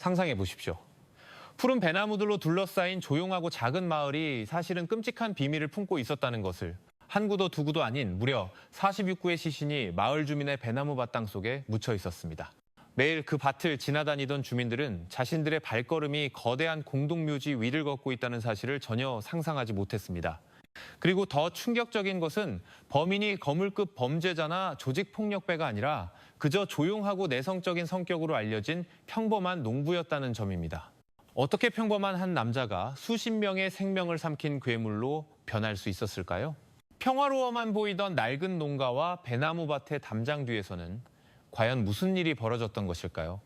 상상해 보십시오. 푸른 배나무들로 둘러싸인 조용하고 작은 마을이 사실은 끔찍한 비밀을 품고 있었다는 것을 한 구도 두 구도 아닌 무려 46구의 시신이 마을 주민의 배나무 밭땅 속에 묻혀 있었습니다. 매일 그 밭을 지나다니던 주민들은 자신들의 발걸음이 거대한 공동묘지 위를 걷고 있다는 사실을 전혀 상상하지 못했습니다. 그리고 더 충격적인 것은 범인이 거물급 범죄자나 조직폭력배가 아니라 그저 조용하고 내성적인 성격으로 알려진 평범한 농부였다는 점입니다. 어떻게 평범한 한 남자가 수십 명의 생명을 삼킨 괴물로 변할 수 있었을까요? 평화로워만 보이던 낡은 농가와 배나무 밭의 담장 뒤에서는 과연 무슨 일이 벌어졌던 것일까요?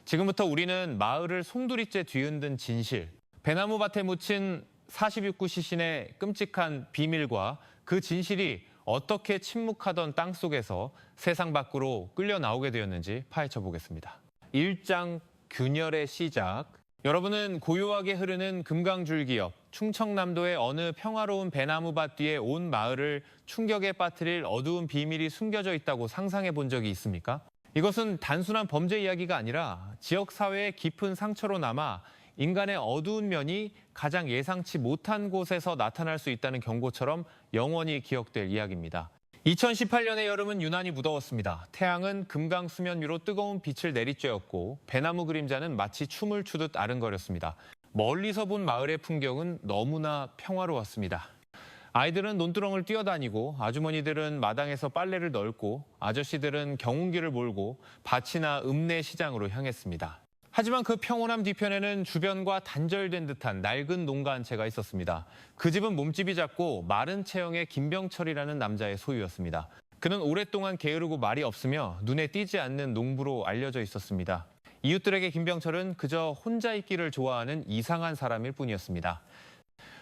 지금부터 우리는 마을을 송두리째 뒤흔든 진실, 배나무 밭에 묻힌 46구 시신의 끔찍한 비밀과 그 진실이 어떻게 침묵하던 땅 속에서 세상 밖으로 끌려 나오게 되었는지 파헤쳐 보겠습니다. 1장 균열의 시작. 여러분은 고요하게 흐르는 금강줄기역 충청남도의 어느 평화로운 배나무밭 뒤에 온 마을을 충격에 빠뜨릴 어두운 비밀이 숨겨져 있다고 상상해 본 적이 있습니까? 이것은 단순한 범죄 이야기가 아니라 지역 사회의 깊은 상처로 남아 인간의 어두운 면이 가장 예상치 못한 곳에서 나타날 수 있다는 경고처럼 영원히 기억될 이야기입니다. 2018년의 여름은 유난히 무더웠습니다. 태양은 금강 수면 위로 뜨거운 빛을 내리쬐었고 배나무 그림자는 마치 춤을 추듯 아른거렸습니다. 멀리서 본 마을의 풍경은 너무나 평화로웠습니다. 아이들은 논두렁을 뛰어다니고 아주머니들은 마당에서 빨래를 널고 아저씨들은 경운기를 몰고 밭이나 읍내 시장으로 향했습니다. 하지만 그 평온함 뒤편에는 주변과 단절된 듯한 낡은 농가 한 채가 있었습니다. 그 집은 몸집이 작고 마른 체형의 김병철이라는 남자의 소유였습니다. 그는 오랫동안 게으르고 말이 없으며 눈에 띄지 않는 농부로 알려져 있었습니다. 이웃들에게 김병철은 그저 혼자 있기를 좋아하는 이상한 사람일 뿐이었습니다.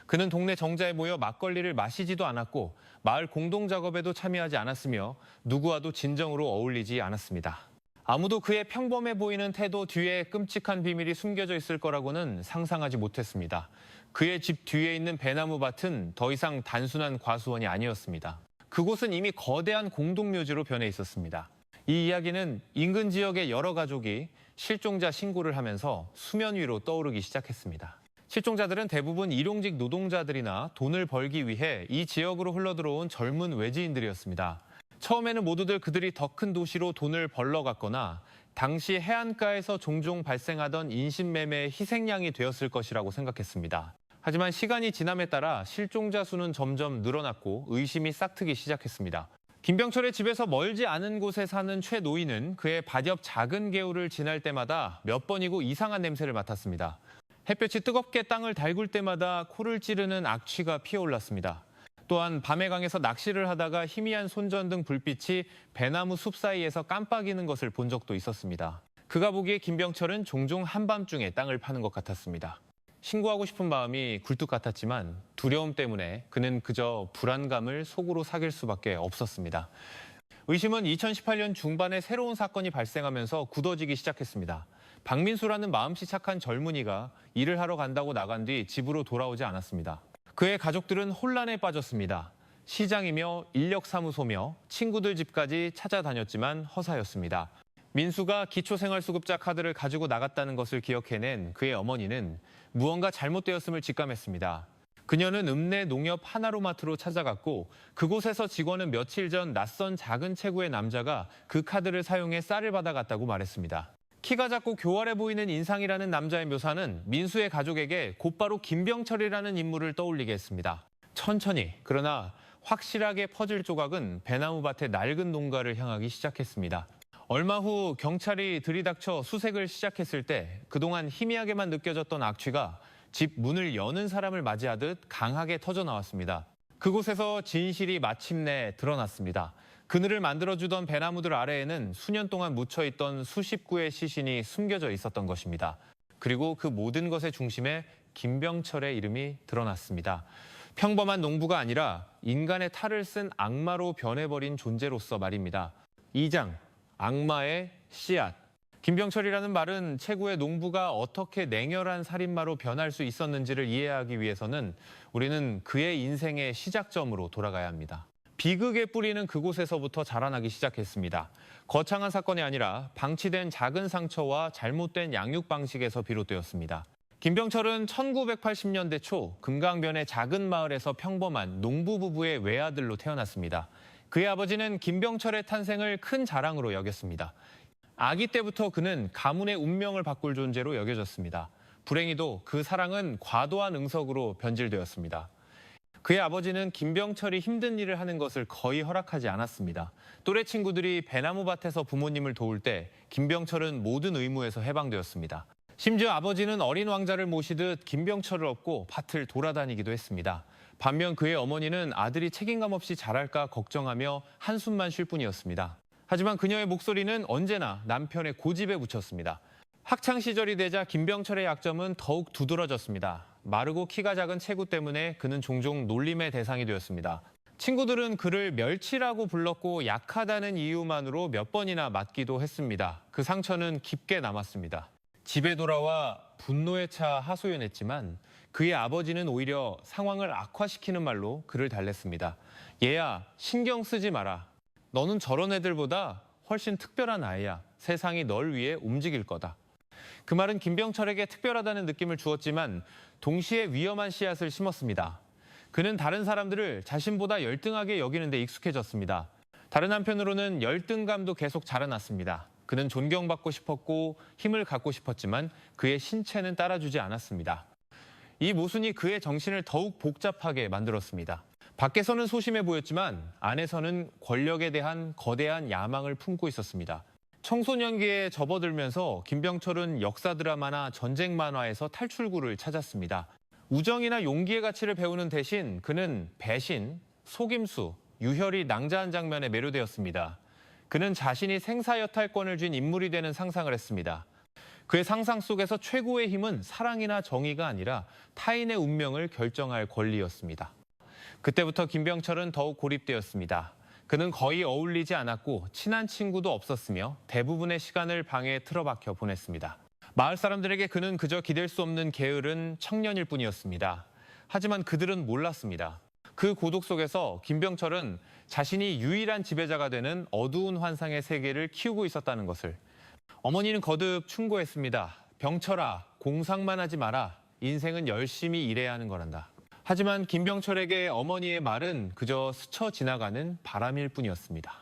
그는 동네 정자에 모여 막걸리를 마시지도 않았고 마을 공동작업에도 참여하지 않았으며 누구와도 진정으로 어울리지 않았습니다. 아무도 그의 평범해 보이는 태도 뒤에 끔찍한 비밀이 숨겨져 있을 거라고는 상상하지 못했습니다. 그의 집 뒤에 있는 배나무 밭은 더 이상 단순한 과수원이 아니었습니다. 그곳은 이미 거대한 공동묘지로 변해 있었습니다. 이 이야기는 인근 지역의 여러 가족이 실종자 신고를 하면서 수면 위로 떠오르기 시작했습니다. 실종자들은 대부분 일용직 노동자들이나 돈을 벌기 위해 이 지역으로 흘러들어온 젊은 외지인들이었습니다. 처음에는 모두들 그들이 더 큰 도시로 돈을 벌러 갔거나 당시 해안가에서 종종 발생하던 인신매매의 희생양이 되었을 것이라고 생각했습니다. 하지만 시간이 지남에 따라 실종자 수는 점점 늘어났고 의심이 싹트기 시작했습니다. 김병철의 집에서 멀지 않은 곳에 사는 최 노인은 그의 밭 옆 작은 개울을 지날 때마다 몇 번이고 이상한 냄새를 맡았습니다. 햇볕이 뜨겁게 땅을 달굴 때마다 코를 찌르는 악취가 피어올랐습니다. 또한 밤에 강에서 낚시를 하다가 희미한 손전등 불빛이 배나무 숲 사이에서 깜빡이는 것을 본 적도 있었습니다. 그가 보기에 김병철은 종종 한밤중에 땅을 파는 것 같았습니다. 신고하고 싶은 마음이 굴뚝 같았지만 두려움 때문에 그는 그저 불안감을 속으로 사귈 수밖에 없었습니다. 의심은 2018년 중반에 새로운 사건이 발생하면서 굳어지기 시작했습니다. 박민수라는 마음씨 착한 젊은이가 일을 하러 간다고 나간 뒤 집으로 돌아오지 않았습니다. 그의 가족들은 혼란에 빠졌습니다. 시장이며 인력사무소며 친구들 집까지 찾아다녔지만 허사였습니다. 민수가 기초생활수급자 카드를 가지고 나갔다는 것을 기억해낸 그의 어머니는 무언가 잘못되었음을 직감했습니다. 그녀는 읍내 농협 하나로마트로 찾아갔고 그곳에서 직원은 며칠 전 낯선 작은 체구의 남자가 그 카드를 사용해 쌀을 받아갔다고 말했습니다. 키가 작고 교활해 보이는 인상이라는 남자의 묘사는 민수의 가족에게 곧바로 김병철이라는 인물을 떠올리게 했습니다. 천천히 그러나 확실하게 퍼질 조각은 배나무밭의 낡은 농가를 향하기 시작했습니다. 얼마 후 경찰이 들이닥쳐 수색을 시작했을 때 그동안 희미하게만 느껴졌던 악취가 집 문을 여는 사람을 맞이하듯 강하게 터져 나왔습니다. 그곳에서 진실이 마침내 드러났습니다. 그늘을 만들어주던 배나무들 아래에는 수년 동안 묻혀있던 수십 구의 시신이 숨겨져 있었던 것입니다. 그리고 그 모든 것의 중심에 김병철의 이름이 드러났습니다. 평범한 농부가 아니라 인간의 탈을 쓴 악마로 변해버린 존재로서 말입니다. 2장, 악마의 씨앗. 김병철이라는 말은 최고의 농부가 어떻게 냉혈한 살인마로 변할 수 있었는지를 이해하기 위해서는 우리는 그의 인생의 시작점으로 돌아가야 합니다. 비극의 뿌리는 그곳에서부터 자라나기 시작했습니다. 거창한 사건이 아니라 방치된 작은 상처와 잘못된 양육 방식에서 비롯되었습니다. 김병철은 1980년대 초 금강변의 작은 마을에서 평범한 농부 부부의 외아들로 태어났습니다. 그의 아버지는 김병철의 탄생을 큰 자랑으로 여겼습니다. 아기 때부터 그는 가문의 운명을 바꿀 존재로 여겨졌습니다. 불행히도 그 사랑은 과도한 응석으로 변질되었습니다. 그의 아버지는 김병철이 힘든 일을 하는 것을 거의 허락하지 않았습니다. 또래 친구들이 배나무 밭에서 부모님을 도울 때 김병철은 모든 의무에서 해방되었습니다. 심지어 아버지는 어린 왕자를 모시듯 김병철을 업고 밭을 돌아다니기도 했습니다. 반면 그의 어머니는 아들이 책임감 없이 자랄까 걱정하며 한숨만 쉴 뿐이었습니다. 하지만 그녀의 목소리는 언제나 남편의 고집에 묻혔습니다. 학창 시절이 되자 김병철의 약점은 더욱 두드러졌습니다. 마르고 키가 작은 체구 때문에 그는 종종 놀림의 대상이 되었습니다. 친구들은 그를 멸치라고 불렀고 약하다는 이유만으로 몇 번이나 맞기도 했습니다. 그 상처는 깊게 남았습니다. 집에 돌아와 분노에 차 하소연했지만 그의 아버지는 오히려 상황을 악화시키는 말로 그를 달랬습니다. 얘야, 신경 쓰지 마라. 너는 저런 애들보다 훨씬 특별한 아이야. 세상이 널 위해 움직일 거다. 그 말은 김병철에게 특별하다는 느낌을 주었지만 동시에 위험한 씨앗을 심었습니다. 그는 다른 사람들을 자신보다 열등하게 여기는 데 익숙해졌습니다. 다른 한편으로는 열등감도 계속 자라났습니다. 그는 존경받고 싶었고 힘을 갖고 싶었지만 그의 신체는 따라주지 않았습니다. 이 모순이 그의 정신을 더욱 복잡하게 만들었습니다. 밖에서는 소심해 보였지만 안에서는 권력에 대한 거대한 야망을 품고 있었습니다. 청소년기에 접어들면서 김병철은 역사 드라마나 전쟁 만화에서 탈출구를 찾았습니다. 우정이나 용기의 가치를 배우는 대신 그는 배신, 속임수, 유혈이 낭자한 장면에 매료되었습니다. 그는 자신이 생사여탈권을 쥔 인물이 되는 상상을 했습니다. 그의 상상 속에서 최고의 힘은 사랑이나 정의가 아니라 타인의 운명을 결정할 권리였습니다. 그때부터 김병철은 더욱 고립되었습니다. 그는 거의 어울리지 않았고 친한 친구도 없었으며 대부분의 시간을 방에 틀어박혀 보냈습니다. 마을 사람들에게 그는 그저 기댈 수 없는 게으른 청년일 뿐이었습니다. 하지만 그들은 몰랐습니다. 그 고독 속에서 김병철은 자신이 유일한 지배자가 되는 어두운 환상의 세계를 키우고 있었다는 것을. 어머니는 거듭 충고했습니다. 병철아, 공상만 하지 마라. 인생은 열심히 일해야 하는 거란다. 하지만 김병철에게 어머니의 말은 그저 스쳐 지나가는 바람일 뿐이었습니다.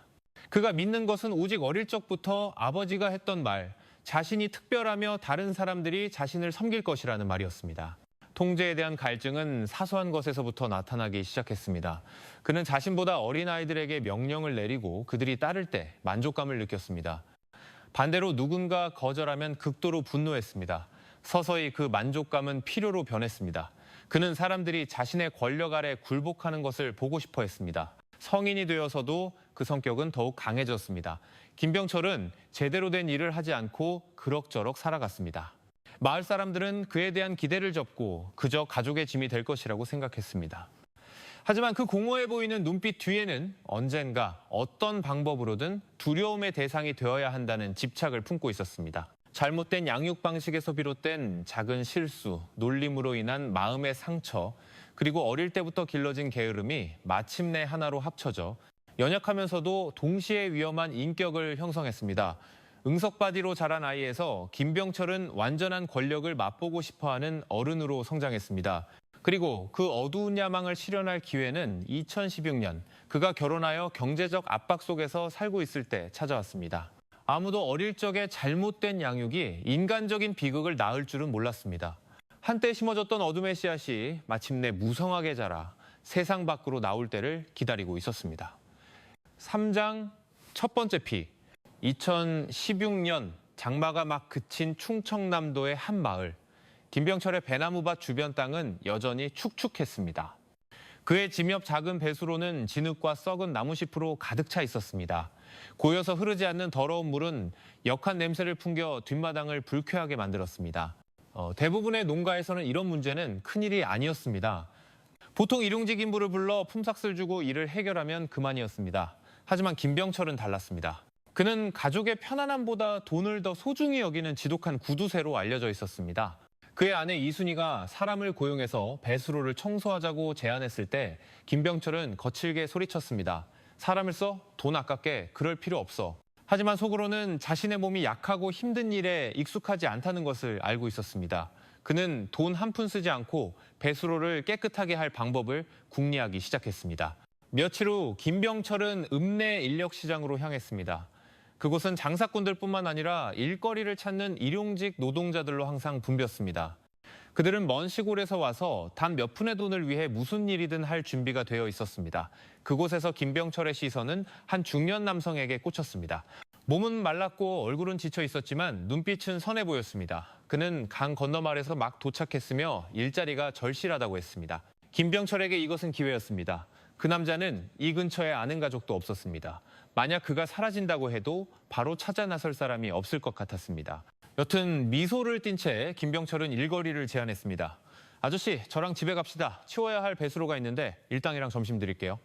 그가 믿는 것은 오직 어릴 적부터 아버지가 했던 말, 자신이 특별하며 다른 사람들이 자신을 섬길 것이라는 말이었습니다. 통제에 대한 갈증은 사소한 것에서부터 나타나기 시작했습니다. 그는 자신보다 어린 아이들에게 명령을 내리고 그들이 따를 때 만족감을 느꼈습니다. 반대로 누군가 거절하면 극도로 분노했습니다. 서서히 그 만족감은 필요로 변했습니다. 그는 사람들이 자신의 권력 아래 굴복하는 것을 보고 싶어 했습니다. 성인이 되어서도 그 성격은 더욱 강해졌습니다. 김병철은 제대로 된 일을 하지 않고 그럭저럭 살아갔습니다. 마을 사람들은 그에 대한 기대를 접고 그저 가족의 짐이 될 것이라고 생각했습니다. 하지만 그 공허해 보이는 눈빛 뒤에는 언젠가 어떤 방법으로든 두려움의 대상이 되어야 한다는 집착을 품고 있었습니다. 잘못된 양육 방식에서 비롯된 작은 실수, 놀림으로 인한 마음의 상처, 그리고 어릴 때부터 길러진 게으름이 마침내 하나로 합쳐져 연약하면서도 동시에 위험한 인격을 형성했습니다. 응석바디로 자란 아이에서 김병철은 완전한 권력을 맛보고 싶어하는 어른으로 성장했습니다. 그리고 그 어두운 야망을 실현할 기회는 2016년 그가 결혼하여 경제적 압박 속에서 살고 있을 때 찾아왔습니다. 아무도 어릴 적에 잘못된 양육이 인간적인 비극을 낳을 줄은 몰랐습니다. 한때 심어졌던 어둠의 씨앗이 마침내 무성하게 자라 세상 밖으로 나올 때를 기다리고 있었습니다. 3장 첫 번째 피. 2016년 장마가 막 그친 충청남도의 한 마을. 김병철의 배나무밭 주변 땅은 여전히 축축했습니다. 그의 집 옆 작은 배수로는 진흙과 썩은 나무잎으로 가득 차 있었습니다. 고여서 흐르지 않는 더러운 물은 역한 냄새를 풍겨 뒷마당을 불쾌하게 만들었습니다. 대부분의 농가에서는 이런 문제는 큰일이 아니었습니다. 보통 일용직 인부를 불러 품삯을 주고 일을 해결하면 그만이었습니다. 하지만 김병철은 달랐습니다. 그는 가족의 편안함보다 돈을 더 소중히 여기는 지독한 구두쇠로 알려져 있었습니다. 그의 아내 이순희가 사람을 고용해서 배수로를 청소하자고 제안했을 때 김병철은 거칠게 소리쳤습니다. 사람을 써? 돈 아깝게 그럴 필요 없어. 하지만 속으로는 자신의 몸이 약하고 힘든 일에 익숙하지 않다는 것을 알고 있었습니다. 그는 돈 한 푼 쓰지 않고 배수로를 깨끗하게 할 방법을 궁리하기 시작했습니다. 며칠 후 김병철은 읍내 인력시장으로 향했습니다. 그곳은 장사꾼들뿐만 아니라 일거리를 찾는 일용직 노동자들로 항상 붐볐습니다. 그들은 먼 시골에서 와서 단 몇 푼의 돈을 위해 무슨 일이든 할 준비가 되어 있었습니다. 그곳에서 김병철의 시선은 한 중년 남성에게 꽂혔습니다. 몸은 말랐고 얼굴은 지쳐 있었지만 눈빛은 선해 보였습니다. 그는 강 건너마을에서 막 도착했으며 일자리가 절실하다고 했습니다. 김병철에게 이것은 기회였습니다. 그 남자는 이 근처에 아는 가족도 없었습니다. 만약 그가 사라진다고 해도 바로 찾아 나설 사람이 없을 것 같았습니다. 여튼 미소를 띤 채 김병철은 일거리를 제안했습니다. 아저씨, 저랑 집에 갑시다. 치워야 할 배수로가 있는데 일당이랑 점심 드릴게요.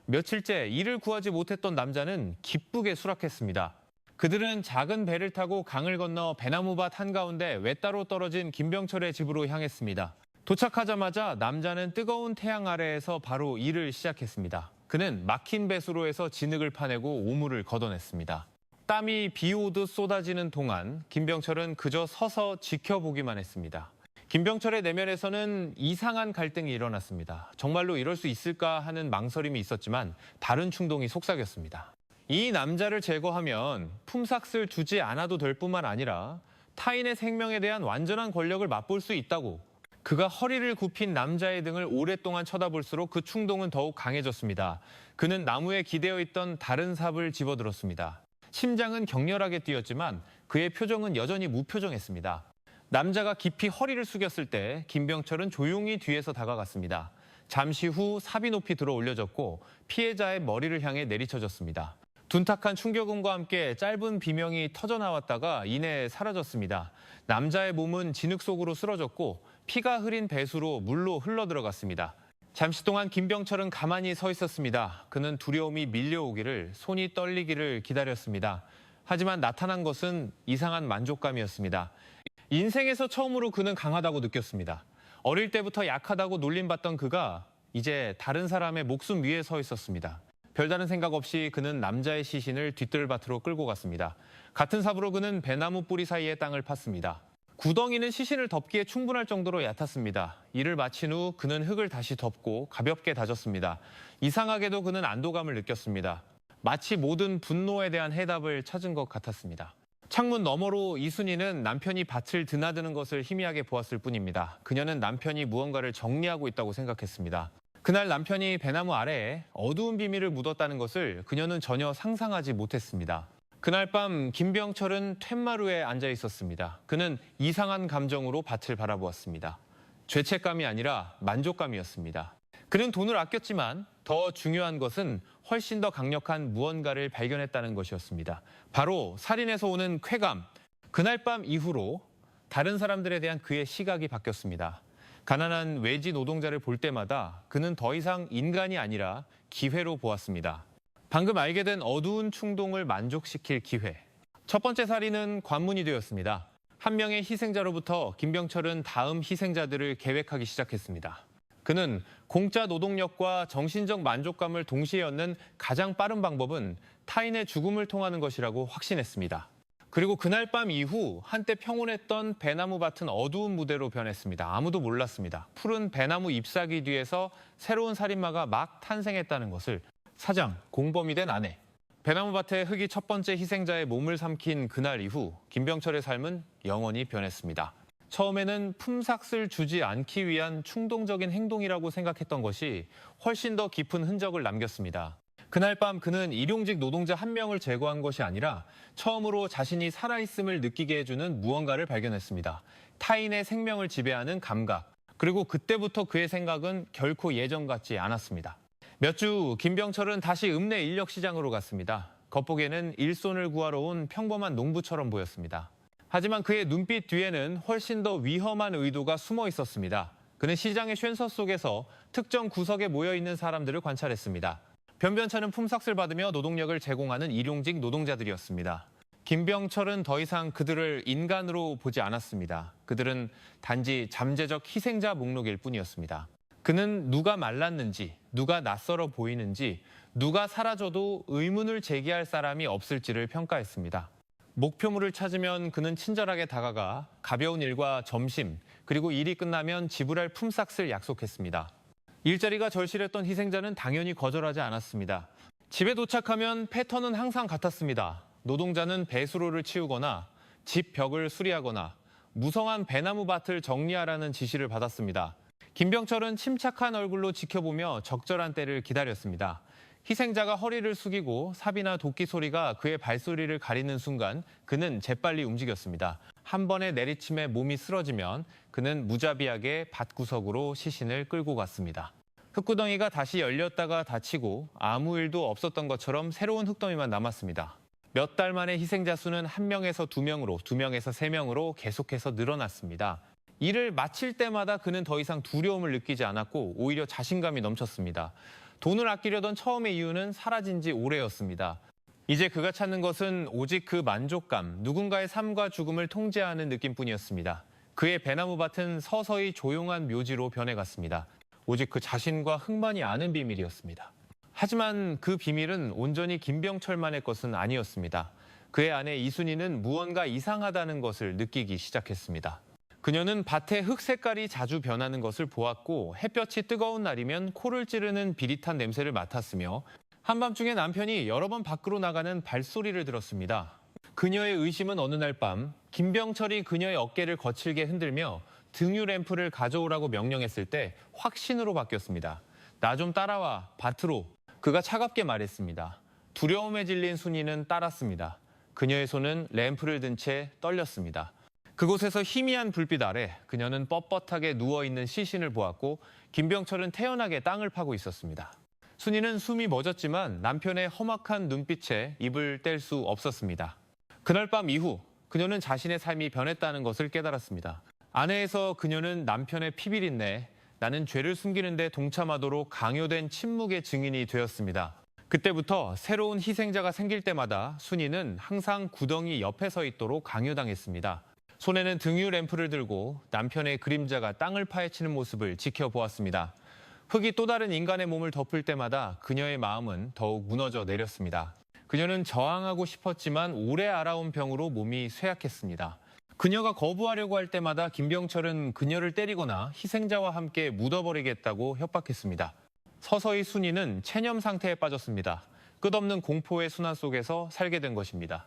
며칠째 일을 구하지 못했던 남자는 기쁘게 수락했습니다. 그들은 작은 배를 타고 강을 건너 배나무밭 한가운데 외따로 떨어진 김병철의 집으로 향했습니다. 도착하자마자 남자는 뜨거운 태양 아래에서 바로 일을 시작했습니다. 그는 막힌 배수로에서 진흙을 파내고 오물을 걷어냈습니다. 땀이 비 오듯 쏟아지는 동안 김병철은 그저 서서 지켜보기만 했습니다. 김병철의 내면에서는 이상한 갈등이 일어났습니다. 정말로 이럴 수 있을까 하는 망설임이 있었지만 다른 충동이 속삭였습니다. 이 남자를 제거하면 품삯을 주지 않아도 될 뿐만 아니라 타인의 생명에 대한 완전한 권력을 맛볼 수 있다고. 그가 허리를 굽힌 남자의 등을 오랫동안 쳐다볼수록 그 충동은 더욱 강해졌습니다. 그는 나무에 기대어 있던 다른 삽을 집어들었습니다. 심장은 격렬하게 뛰었지만 그의 표정은 여전히 무표정했습니다. 남자가 깊이 허리를 숙였을 때 김병철은 조용히 뒤에서 다가갔습니다. 잠시 후 삽이 높이 들어 올려졌고 피해자의 머리를 향해 내리쳐졌습니다. 둔탁한 충격음과 함께 짧은 비명이 터져나왔다가 이내 사라졌습니다. 남자의 몸은 진흙 속으로 쓰러졌고 피가 흐린 배수로 물로 흘러들어갔습니다. 잠시 동안 김병철은 가만히 서 있었습니다. 그는 두려움이 밀려오기를, 손이 떨리기를 기다렸습니다. 하지만 나타난 것은 이상한 만족감이었습니다. 인생에서 처음으로 그는 강하다고 느꼈습니다. 어릴 때부터 약하다고 놀림받던 그가 이제 다른 사람의 목숨 위에 서 있었습니다. 별다른 생각 없이 그는 남자의 시신을 뒤뜰밭으로 끌고 갔습니다. 같은 삽으로 그는 배나무 뿌리 사이의 땅을 팠습니다. 구덩이는 시신을 덮기에 충분할 정도로 얕았습니다. 일을 마친 후 그는 흙을 다시 덮고 가볍게 다졌습니다. 이상하게도 그는 안도감을 느꼈습니다. 마치 모든 분노에 대한 해답을 찾은 것 같았습니다. 창문 너머로 이순희는 남편이 밭을 드나드는 것을 희미하게 보았을 뿐입니다. 그녀는 남편이 무언가를 정리하고 있다고 생각했습니다. 그날 남편이 배나무 아래에 어두운 비밀을 묻었다는 것을 그녀는 전혀 상상하지 못했습니다. 그날 밤 김병철은 툇마루에 앉아 있었습니다. 그는 이상한 감정으로 밭을 바라보았습니다. 죄책감이 아니라 만족감이었습니다. 그는 돈을 아꼈지만 더 중요한 것은 훨씬 더 강력한 무언가를 발견했다는 것이었습니다. 바로 살인에서 오는 쾌감. 그날 밤 이후로 다른 사람들에 대한 그의 시각이 바뀌었습니다. 가난한 외지 노동자를 볼 때마다 그는 더 이상 인간이 아니라 기회로 보았습니다. 방금 알게 된 어두운 충동을 만족시킬 기회. 첫 번째 살인은 관문이 되었습니다. 한 명의 희생자로부터 김병철은 다음 희생자들을 계획하기 시작했습니다. 그는 공짜 노동력과 정신적 만족감을 동시에 얻는 가장 빠른 방법은 타인의 죽음을 통하는 것이라고 확신했습니다. 그리고 그날 밤 이후 한때 평온했던 배나무 밭은 어두운 무대로 변했습니다. 아무도 몰랐습니다. 푸른 배나무 잎사귀 뒤에서 새로운 살인마가 막 탄생했다는 것을. 사장, 공범이 된 아내. 배나무 밭에 흙이 첫 번째 희생자의 몸을 삼킨 그날 이후 김병철의 삶은 영원히 변했습니다. 처음에는 품삯을 주지 않기 위한 충동적인 행동이라고 생각했던 것이 훨씬 더 깊은 흔적을 남겼습니다. 그날 밤 그는 일용직 노동자 한 명을 제거한 것이 아니라 처음으로 자신이 살아있음을 느끼게 해주는 무언가를 발견했습니다. 타인의 생명을 지배하는 감각. 그리고 그때부터 그의 생각은 결코 예전 같지 않았습니다. 몇 주 김병철은 다시 읍내 인력시장으로 갔습니다. 겉보기에는 일손을 구하러 온 평범한 농부처럼 보였습니다. 하지만 그의 눈빛 뒤에는 훨씬 더 위험한 의도가 숨어 있었습니다. 그는 시장의 쉔서 속에서 특정 구석에 모여있는 사람들을 관찰했습니다. 변변찮은 품삯을 받으며 노동력을 제공하는 일용직 노동자들이었습니다. 김병철은 더 이상 그들을 인간으로 보지 않았습니다. 그들은 단지 잠재적 희생자 목록일 뿐이었습니다. 그는 누가 말랐는지, 누가 낯설어 보이는지, 누가 사라져도 의문을 제기할 사람이 없을지를 평가했습니다. 목표물을 찾으면 그는 친절하게 다가가 가벼운 일과 점심, 그리고 일이 끝나면 지불할 품삯을 약속했습니다. 일자리가 절실했던 희생자는 당연히 거절하지 않았습니다. 집에 도착하면 패턴은 항상 같았습니다. 노동자는 배수로를 치우거나 집 벽을 수리하거나 무성한 배나무 밭을 정리하라는 지시를 받았습니다. 김병철은 침착한 얼굴로 지켜보며 적절한 때를 기다렸습니다. 희생자가 허리를 숙이고 삽이나 도끼 소리가 그의 발소리를 가리는 순간 그는 재빨리 움직였습니다. 한 번의 내리침에 몸이 쓰러지면 그는 무자비하게 밭구석으로 시신을 끌고 갔습니다. 흙구덩이가 다시 열렸다가 닫히고 아무 일도 없었던 것처럼 새로운 흙더미만 남았습니다. 몇 달 만에 희생자 수는 1명에서 2명으로, 2명에서 3명으로 계속해서 늘어났습니다. 일을 마칠 때마다 그는 더 이상 두려움을 느끼지 않았고 오히려 자신감이 넘쳤습니다. 돈을 아끼려던 처음의 이유는 사라진 지 오래였습니다. 이제 그가 찾는 것은 오직 그 만족감, 누군가의 삶과 죽음을 통제하는 느낌뿐이었습니다. 그의 배나무 밭은 서서히 조용한 묘지로 변해갔습니다. 오직 그 자신과 흙만이 아는 비밀이었습니다. 하지만 그 비밀은 온전히 김병철만의 것은 아니었습니다. 그의 아내 이순희는 무언가 이상하다는 것을 느끼기 시작했습니다. 그녀는 밭의 흙 색깔이 자주 변하는 것을 보았고 햇볕이 뜨거운 날이면 코를 찌르는 비릿한 냄새를 맡았으며 한밤중에 남편이 여러 번 밖으로 나가는 발소리를 들었습니다. 그녀의 의심은 어느 날 밤 김병철이 그녀의 어깨를 거칠게 흔들며 등유 램프를 가져오라고 명령했을 때 확신으로 바뀌었습니다. 나 좀 따라와, 밭으로. 그가 차갑게 말했습니다. 두려움에 질린 순이는 따랐습니다. 그녀의 손은 램프를 든 채 떨렸습니다. 그곳에서 희미한 불빛 아래 그녀는 뻣뻣하게 누워있는 시신을 보았고 김병철은 태연하게 땅을 파고 있었습니다. 순이는 숨이 멎었지만 남편의 험악한 눈빛에 입을 뗄 수 없었습니다. 그날 밤 이후 그녀는 자신의 삶이 변했다는 것을 깨달았습니다. 아내에서 그녀는 남편의 피비린내, 나는 죄를 숨기는 데 동참하도록 강요된 침묵의 증인이 되었습니다. 그때부터 새로운 희생자가 생길 때마다 순이는 항상 구덩이 옆에 서 있도록 강요당했습니다. 손에는 등유 램프를 들고 남편의 그림자가 땅을 파헤치는 모습을 지켜보았습니다. 흙이 또 다른 인간의 몸을 덮을 때마다 그녀의 마음은 더욱 무너져 내렸습니다. 그녀는 저항하고 싶었지만 오래 알아온 병으로 몸이 쇠약했습니다. 그녀가 거부하려고 할 때마다 김병철은 그녀를 때리거나 희생자와 함께 묻어버리겠다고 협박했습니다. 서서히 순이는 체념 상태에 빠졌습니다. 끝없는 공포의 순환 속에서 살게 된 것입니다.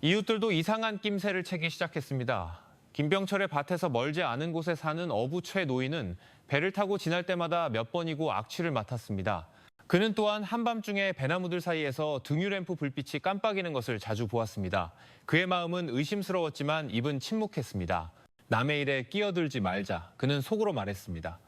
이웃들도 이상한 낌새를 채기 시작했습니다. 김병철의 밭에서 멀지 않은 곳에 사는 어부최 노인은 배를 타고 지날 때마다 몇 번이고 악취를 맡았습니다. 그는 또한 한밤중에 배나무들 사이에서 등유램프 불빛이 깜빡이는 것을 자주 보았습니다. 그의 마음은 의심스러웠지만 입은 침묵했습니다. 남의 일에 끼어들지 말자, 그는 속으로 말했습니다.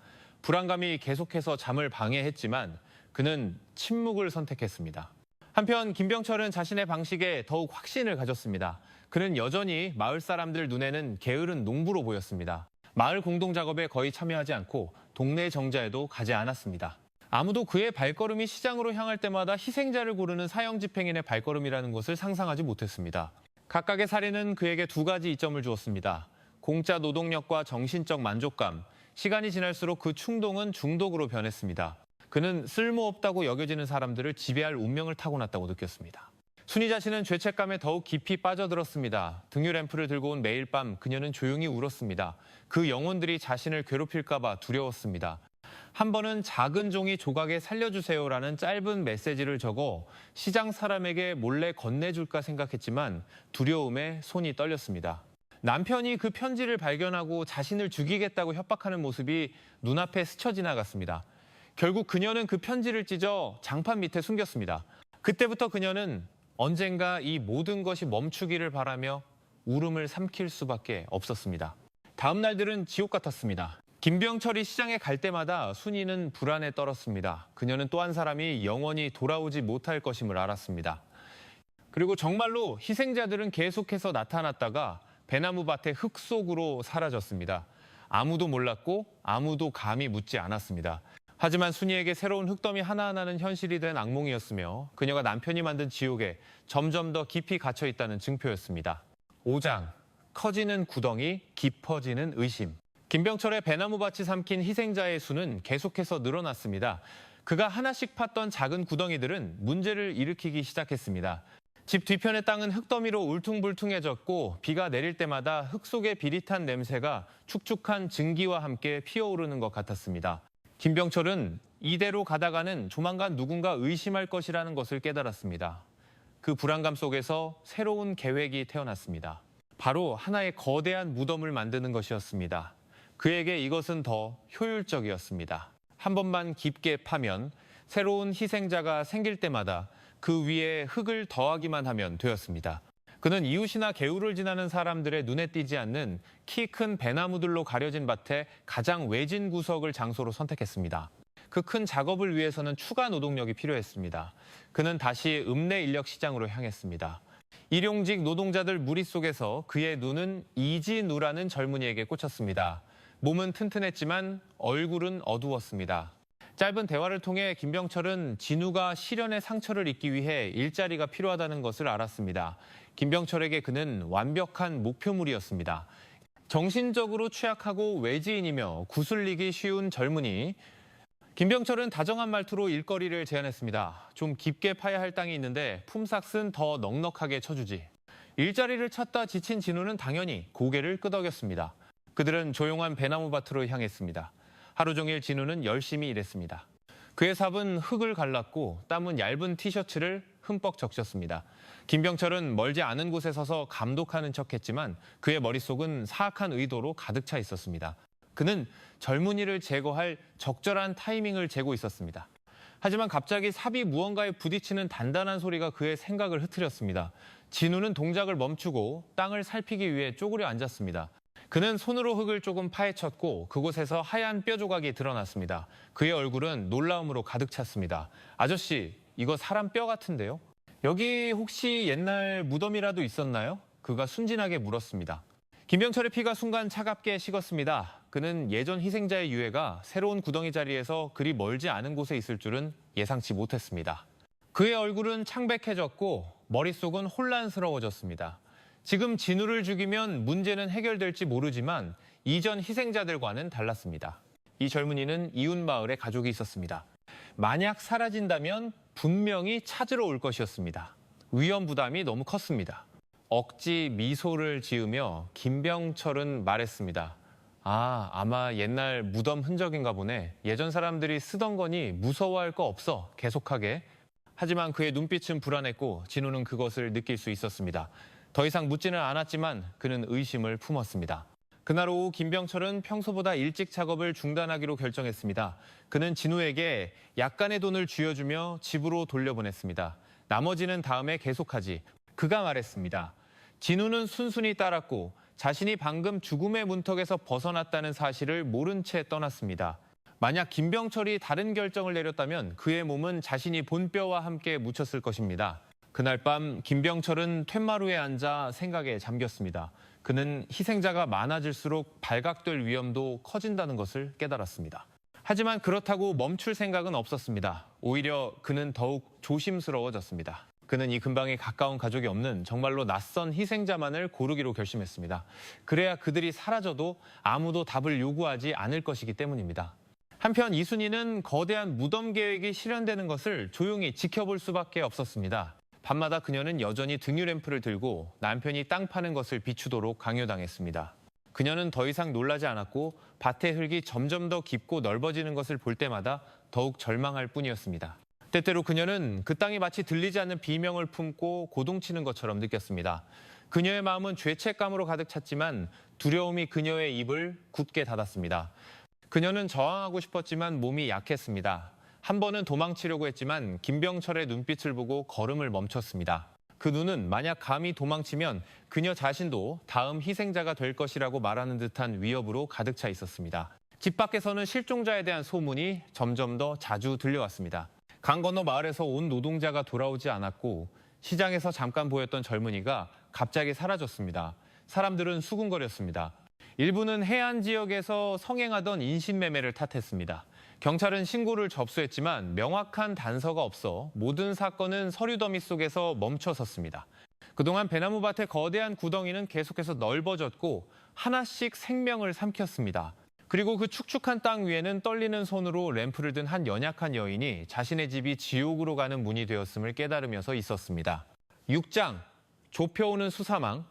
불안감이 계속해서 잠을 방해했지만 그는 침묵을 선택했습니다. 한편 김병철은 자신의 방식에 더욱 확신을 가졌습니다. 그는 여전히 마을 사람들 눈에는 게으른 농부로 보였습니다. 마을 공동작업에 거의 참여하지 않고 동네 정자에도 가지 않았습니다. 아무도 그의 발걸음이 시장으로 향할 때마다 희생자를 고르는 사형 집행인의 발걸음이라는 것을 상상하지 못했습니다. 각각의 살인은 그에게 두 가지 이점을 주었습니다. 공짜 노동력과 정신적 만족감, 시간이 지날수록 그 충동은 중독으로 변했습니다. 그는 쓸모없다고 여겨지는 사람들을 지배할 운명을 타고났다고 느꼈습니다. 순이 자신은 죄책감에 더욱 깊이 빠져들었습니다. 등유 램프를 들고 온 매일 밤 그녀는 조용히 울었습니다. 그 영혼들이 자신을 괴롭힐까 봐 두려웠습니다. 한 번은 작은 종이 조각에 살려주세요라는 짧은 메시지를 적어 시장 사람에게 몰래 건네줄까 생각했지만 두려움에 손이 떨렸습니다. 남편이 그 편지를 발견하고 자신을 죽이겠다고 협박하는 모습이 눈앞에 스쳐 지나갔습니다. 결국 그녀는 그 편지를 찢어 장판 밑에 숨겼습니다. 그때부터 그녀는 언젠가 이 모든 것이 멈추기를 바라며 울음을 삼킬 수밖에 없었습니다. 다음 날들은 지옥 같았습니다. 김병철이 시장에 갈 때마다 순이는 불안에 떨었습니다. 그녀는 또 한 사람이 영원히 돌아오지 못할 것임을 알았습니다. 그리고 정말로 희생자들은 계속해서 나타났다가 배나무 밭의 흙 속으로 사라졌습니다. 아무도 몰랐고 아무도 감히 묻지 않았습니다. 하지만 순이에게 새로운 흙더미 하나하나는 현실이 된 악몽이었으며 그녀가 남편이 만든 지옥에 점점 더 깊이 갇혀 있다는 증표였습니다. 5장, 커지는 구덩이, 깊어지는 의심. 김병철의 배나무밭이 삼킨 희생자의 수는 계속해서 늘어났습니다. 그가 하나씩 팠던 작은 구덩이들은 문제를 일으키기 시작했습니다. 집 뒤편의 땅은 흙더미로 울퉁불퉁해졌고 비가 내릴 때마다 흙 속의 비릿한 냄새가 축축한 증기와 함께 피어오르는 것 같았습니다. 김병철은 이대로 가다가는 조만간 누군가 의심할 것이라는 것을 깨달았습니다. 그 불안감 속에서 새로운 계획이 태어났습니다. 바로 하나의 거대한 무덤을 만드는 것이었습니다. 그에게 이것은 더 효율적이었습니다. 한 번만 깊게 파면 새로운 희생자가 생길 때마다 그 위에 흙을 더하기만 하면 되었습니다. 그는 이웃이나 개울을 지나는 사람들의 눈에 띄지 않는 키 큰 배나무들로 가려진 밭의 가장 외진 구석을 장소로 선택했습니다. 그 큰 작업을 위해서는 추가 노동력이 필요했습니다. 그는 다시 읍내 인력 시장으로 향했습니다. 일용직 노동자들 무리 속에서 그의 눈은 이진우라는 젊은이에게 꽂혔습니다. 몸은 튼튼했지만 얼굴은 어두웠습니다. 짧은 대화를 통해 김병철은 진우가 시련의 상처를 잊기 위해 일자리가 필요하다는 것을 알았습니다. 김병철에게 그는 완벽한 목표물이었습니다. 정신적으로 취약하고 외지인이며 구슬리기 쉬운 젊은이. 김병철은 다정한 말투로 일거리를 제안했습니다. 좀 깊게 파야 할 땅이 있는데 품삯은 더 넉넉하게 쳐주지. 일자리를 찾다 지친 진우는 당연히 고개를 끄덕였습니다. 그들은 조용한 배나무밭으로 향했습니다. 하루 종일 진우는 열심히 일했습니다. 그의 삽은 흙을 갈랐고 땀은 얇은 티셔츠를 흠뻑 적셨습니다. 김병철은 멀지 않은 곳에 서서 감독하는 척했지만 그의 머릿속은 사악한 의도로 가득 차 있었습니다. 그는 젊은이를 제거할 적절한 타이밍을 재고 있었습니다. 하지만 갑자기 삽이 무언가에 부딪히는 단단한 소리가 그의 생각을 흐트렸습니다. 진우는 동작을 멈추고 땅을 살피기 위해 쪼그려 앉았습니다. 그는 손으로 흙을 조금 파헤쳤고 그곳에서 하얀 뼈 조각이 드러났습니다. 그의 얼굴은 놀라움으로 가득 찼습니다. 아저씨, 이거 사람 뼈 같은데요? 여기 혹시 옛날 무덤이라도 있었나요? 그가 순진하게 물었습니다. 김병철의 피가 순간 차갑게 식었습니다. 그는 예전 희생자의 유해가 새로운 구덩이 자리에서 그리 멀지 않은 곳에 있을 줄은 예상치 못했습니다. 그의 얼굴은 창백해졌고 머릿속은 혼란스러워졌습니다. 지금 진우를 죽이면 문제는 해결될지 모르지만 이전 희생자들과는 달랐습니다. 이 젊은이는 이웃 마을에 가족이 있었습니다. 만약 사라진다면 분명히 찾으러 올 것이었습니다. 위험 부담이 너무 컸습니다. 억지 미소를 지으며 김병철은 말했습니다. 아마 옛날 무덤 흔적인가 보네. 예전 사람들이 쓰던 거니 무서워할 거 없어. 계속하게. 하지만 그의 눈빛은 불안했고 진우는 그것을 느낄 수 있었습니다. 더 이상 묻지는 않았지만 그는 의심을 품었습니다. 그날 오후 김병철은 평소보다 일찍 작업을 중단하기로 결정했습니다. 그는 진우에게 약간의 돈을 쥐어주며 집으로 돌려보냈습니다. 나머지는 다음에 계속하지. 그가 말했습니다. 진우는 순순히 따랐고 자신이 방금 죽음의 문턱에서 벗어났다는 사실을 모른 채 떠났습니다. 만약 김병철이 다른 결정을 내렸다면 그의 몸은 자신이 본뼈와 함께 묻혔을 것입니다. 그날 밤 김병철은 툇마루에 앉아 생각에 잠겼습니다. 그는 희생자가 많아질수록 발각될 위험도 커진다는 것을 깨달았습니다. 하지만 그렇다고 멈출 생각은 없었습니다. 오히려 그는 더욱 조심스러워졌습니다. 그는 이 근방에 가까운 가족이 없는 정말로 낯선 희생자만을 고르기로 결심했습니다. 그래야 그들이 사라져도 아무도 답을 요구하지 않을 것이기 때문입니다. 한편 이순희는 거대한 무덤 계획이 실현되는 것을 조용히 지켜볼 수밖에 없었습니다. 밤마다 그녀는 여전히 등유램프를 들고 남편이 땅 파는 것을 비추도록 강요당했습니다. 그녀는 더 이상 놀라지 않았고 밭의 흙이 점점 더 깊고 넓어지는 것을 볼 때마다 더욱 절망할 뿐이었습니다. 때때로 그녀는 그 땅이 마치 들리지 않는 비명을 품고 고동치는 것처럼 느꼈습니다. 그녀의 마음은 죄책감으로 가득 찼지만 두려움이 그녀의 입을 굳게 닫았습니다. 그녀는 저항하고 싶었지만 몸이 약했습니다. 한 번은 도망치려고 했지만 김병철의 눈빛을 보고 걸음을 멈췄습니다. 그 눈은 만약 감히 도망치면 그녀 자신도 다음 희생자가 될 것이라고 말하는 듯한 위협으로 가득 차 있었습니다. 집 밖에서는 실종자에 대한 소문이 점점 더 자주 들려왔습니다. 강 건너 마을에서 온 노동자가 돌아오지 않았고 시장에서 잠깐 보였던 젊은이가 갑자기 사라졌습니다. 사람들은 수군거렸습니다. 일부는 해안 지역에서 성행하던 인신매매를 탓했습니다. 경찰은 신고를 접수했지만 명확한 단서가 없어 모든 사건은 서류 더미 속에서 멈춰섰습니다. 그동안 배나무밭의 거대한 구덩이는 계속해서 넓어졌고 하나씩 생명을 삼켰습니다. 그리고 그 축축한 땅 위에는 떨리는 손으로 램프를 든 한 연약한 여인이 자신의 집이 지옥으로 가는 문이 되었음을 깨달으면서 있었습니다. 6장, 좁혀오는 수사망.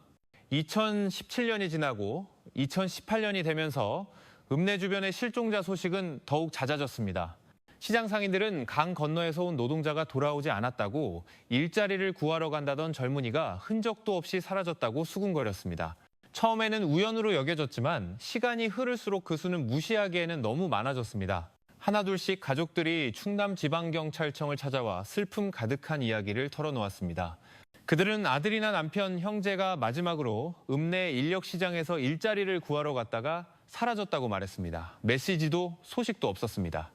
2017년이 지나고 2018년이 되면서 읍내 주변의 실종자 소식은 더욱 잦아졌습니다. 시장 상인들은 강 건너에서 온 노동자가 돌아오지 않았다고 일자리를 구하러 간다던 젊은이가 흔적도 없이 사라졌다고 수군거렸습니다. 처음에는 우연으로 여겨졌지만 시간이 흐를수록 그 수는 무시하기에는 너무 많아졌습니다. 하나둘씩 가족들이 충남지방경찰청을 찾아와 슬픔 가득한 이야기를 털어놓았습니다. 그들은 아들이나 남편, 형제가 마지막으로 읍내 인력시장에서 일자리를 구하러 갔다가 사라졌다고 말했습니다. 메시지도 소식도 없었습니다.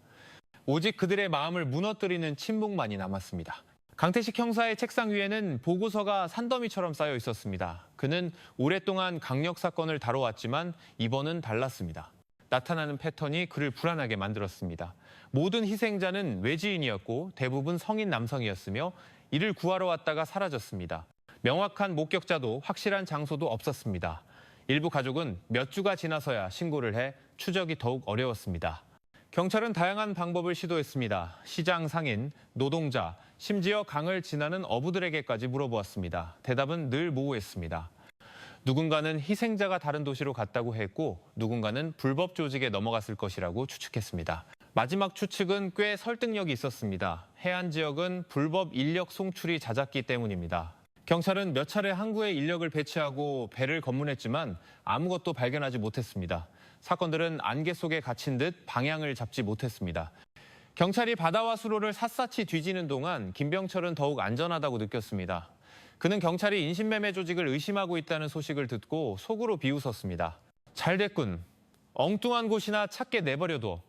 오직 그들의 마음을 무너뜨리는 침묵만이 남았습니다. 강태식 형사의 책상 위에는 보고서가 산더미처럼 쌓여 있었습니다. 그는 오랫동안 강력 사건을 다뤄왔지만 이번은 달랐습니다. 나타나는 패턴이 그를 불안하게 만들었습니다. 모든 희생자는 외지인이었고 대부분 성인 남성이었으며 이를 구하러 왔다가 사라졌습니다. 명확한 목격자도 확실한 장소도 없었습니다. 일부 가족은 몇 주가 지나서야 신고를 해 추적이 더욱 어려웠습니다. 경찰은 다양한 방법을 시도했습니다. 시장 상인, 노동자, 심지어 강을 지나는 어부들에게까지 물어보았습니다. 대답은 늘 모호했습니다. 누군가는 희생자가 다른 도시로 갔다고 했고 누군가는 불법 조직에 넘어갔을 것이라고 추측했습니다. 마지막 추측은 꽤 설득력이 있었습니다. 해안 지역은 불법 인력 송출이 잦았기 때문입니다. 경찰은 몇 차례 항구에 인력을 배치하고 배를 검문했지만 아무것도 발견하지 못했습니다. 사건들은 안개 속에 갇힌 듯 방향을 잡지 못했습니다. 경찰이 바다와 수로를 샅샅이 뒤지는 동안 김병철은 더욱 안전하다고 느꼈습니다. 그는 경찰이 인신매매 조직을 의심하고 있다는 소식을 듣고 속으로 비웃었습니다. 잘 됐군. 엉뚱한 곳이나 찾게 내버려둬.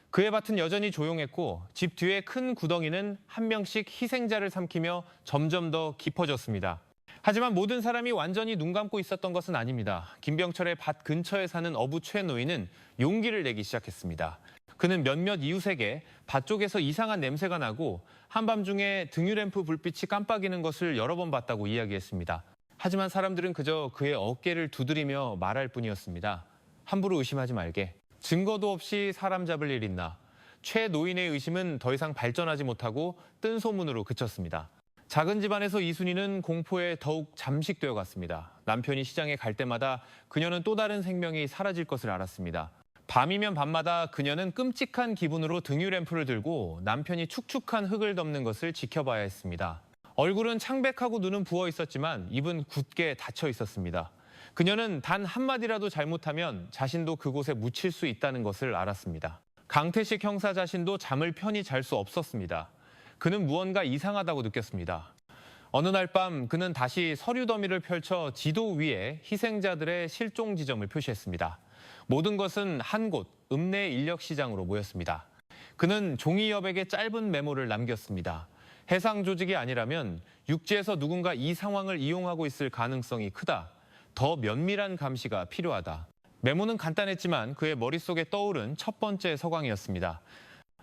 그의 밭은 여전히 조용했고 집 뒤의 큰 구덩이는 한 명씩 희생자를 삼키며 점점 더 깊어졌습니다. 하지만 모든 사람이 완전히 눈 감고 있었던 것은 아닙니다. 김병철의 밭 근처에 사는 어부 최 노인은 용기를 내기 시작했습니다. 그는 몇몇 이웃에게 밭 쪽에서 이상한 냄새가 나고 한밤중에 등유램프 불빛이 깜빡이는 것을 여러 번 봤다고 이야기했습니다. 하지만 사람들은 그저 그의 어깨를 두드리며 말할 뿐이었습니다. 함부로 의심하지 말게. 증거도 없이 사람 잡을 일 있나. 최 노인의 의심은 더 이상 발전하지 못하고 뜬 소문으로 그쳤습니다. 작은 집안에서 이순희는 공포에 더욱 잠식되어 갔습니다. 남편이 시장에 갈 때마다 그녀는 또 다른 생명이 사라질 것을 알았습니다. 밤이면 밤마다 그녀는 끔찍한 기분으로 등유램프를 들고 남편이 축축한 흙을 덮는 것을 지켜봐야 했습니다. 얼굴은 창백하고 눈은 부어 있었지만 입은 굳게 닫혀 있었습니다. 그녀는 단 한마디라도 잘못하면 자신도 그곳에 묻힐 수 있다는 것을 알았습니다. 강태식 형사 자신도 잠을 편히 잘 수 없었습니다. 그는 무언가 이상하다고 느꼈습니다. 어느 날 밤 그는 다시 서류 더미를 펼쳐 지도 위에 희생자들의 실종 지점을 표시했습니다. 모든 것은 한 곳, 읍내 인력시장으로 모였습니다. 그는 종이여백에 짧은 메모를 남겼습니다. 해상 조직이 아니라면 육지에서 누군가 이 상황을 이용하고 있을 가능성이 크다. 더 면밀한 감시가 필요하다. 메모는 간단했지만 그의 머릿속에 떠오른 첫 번째 서광이었습니다.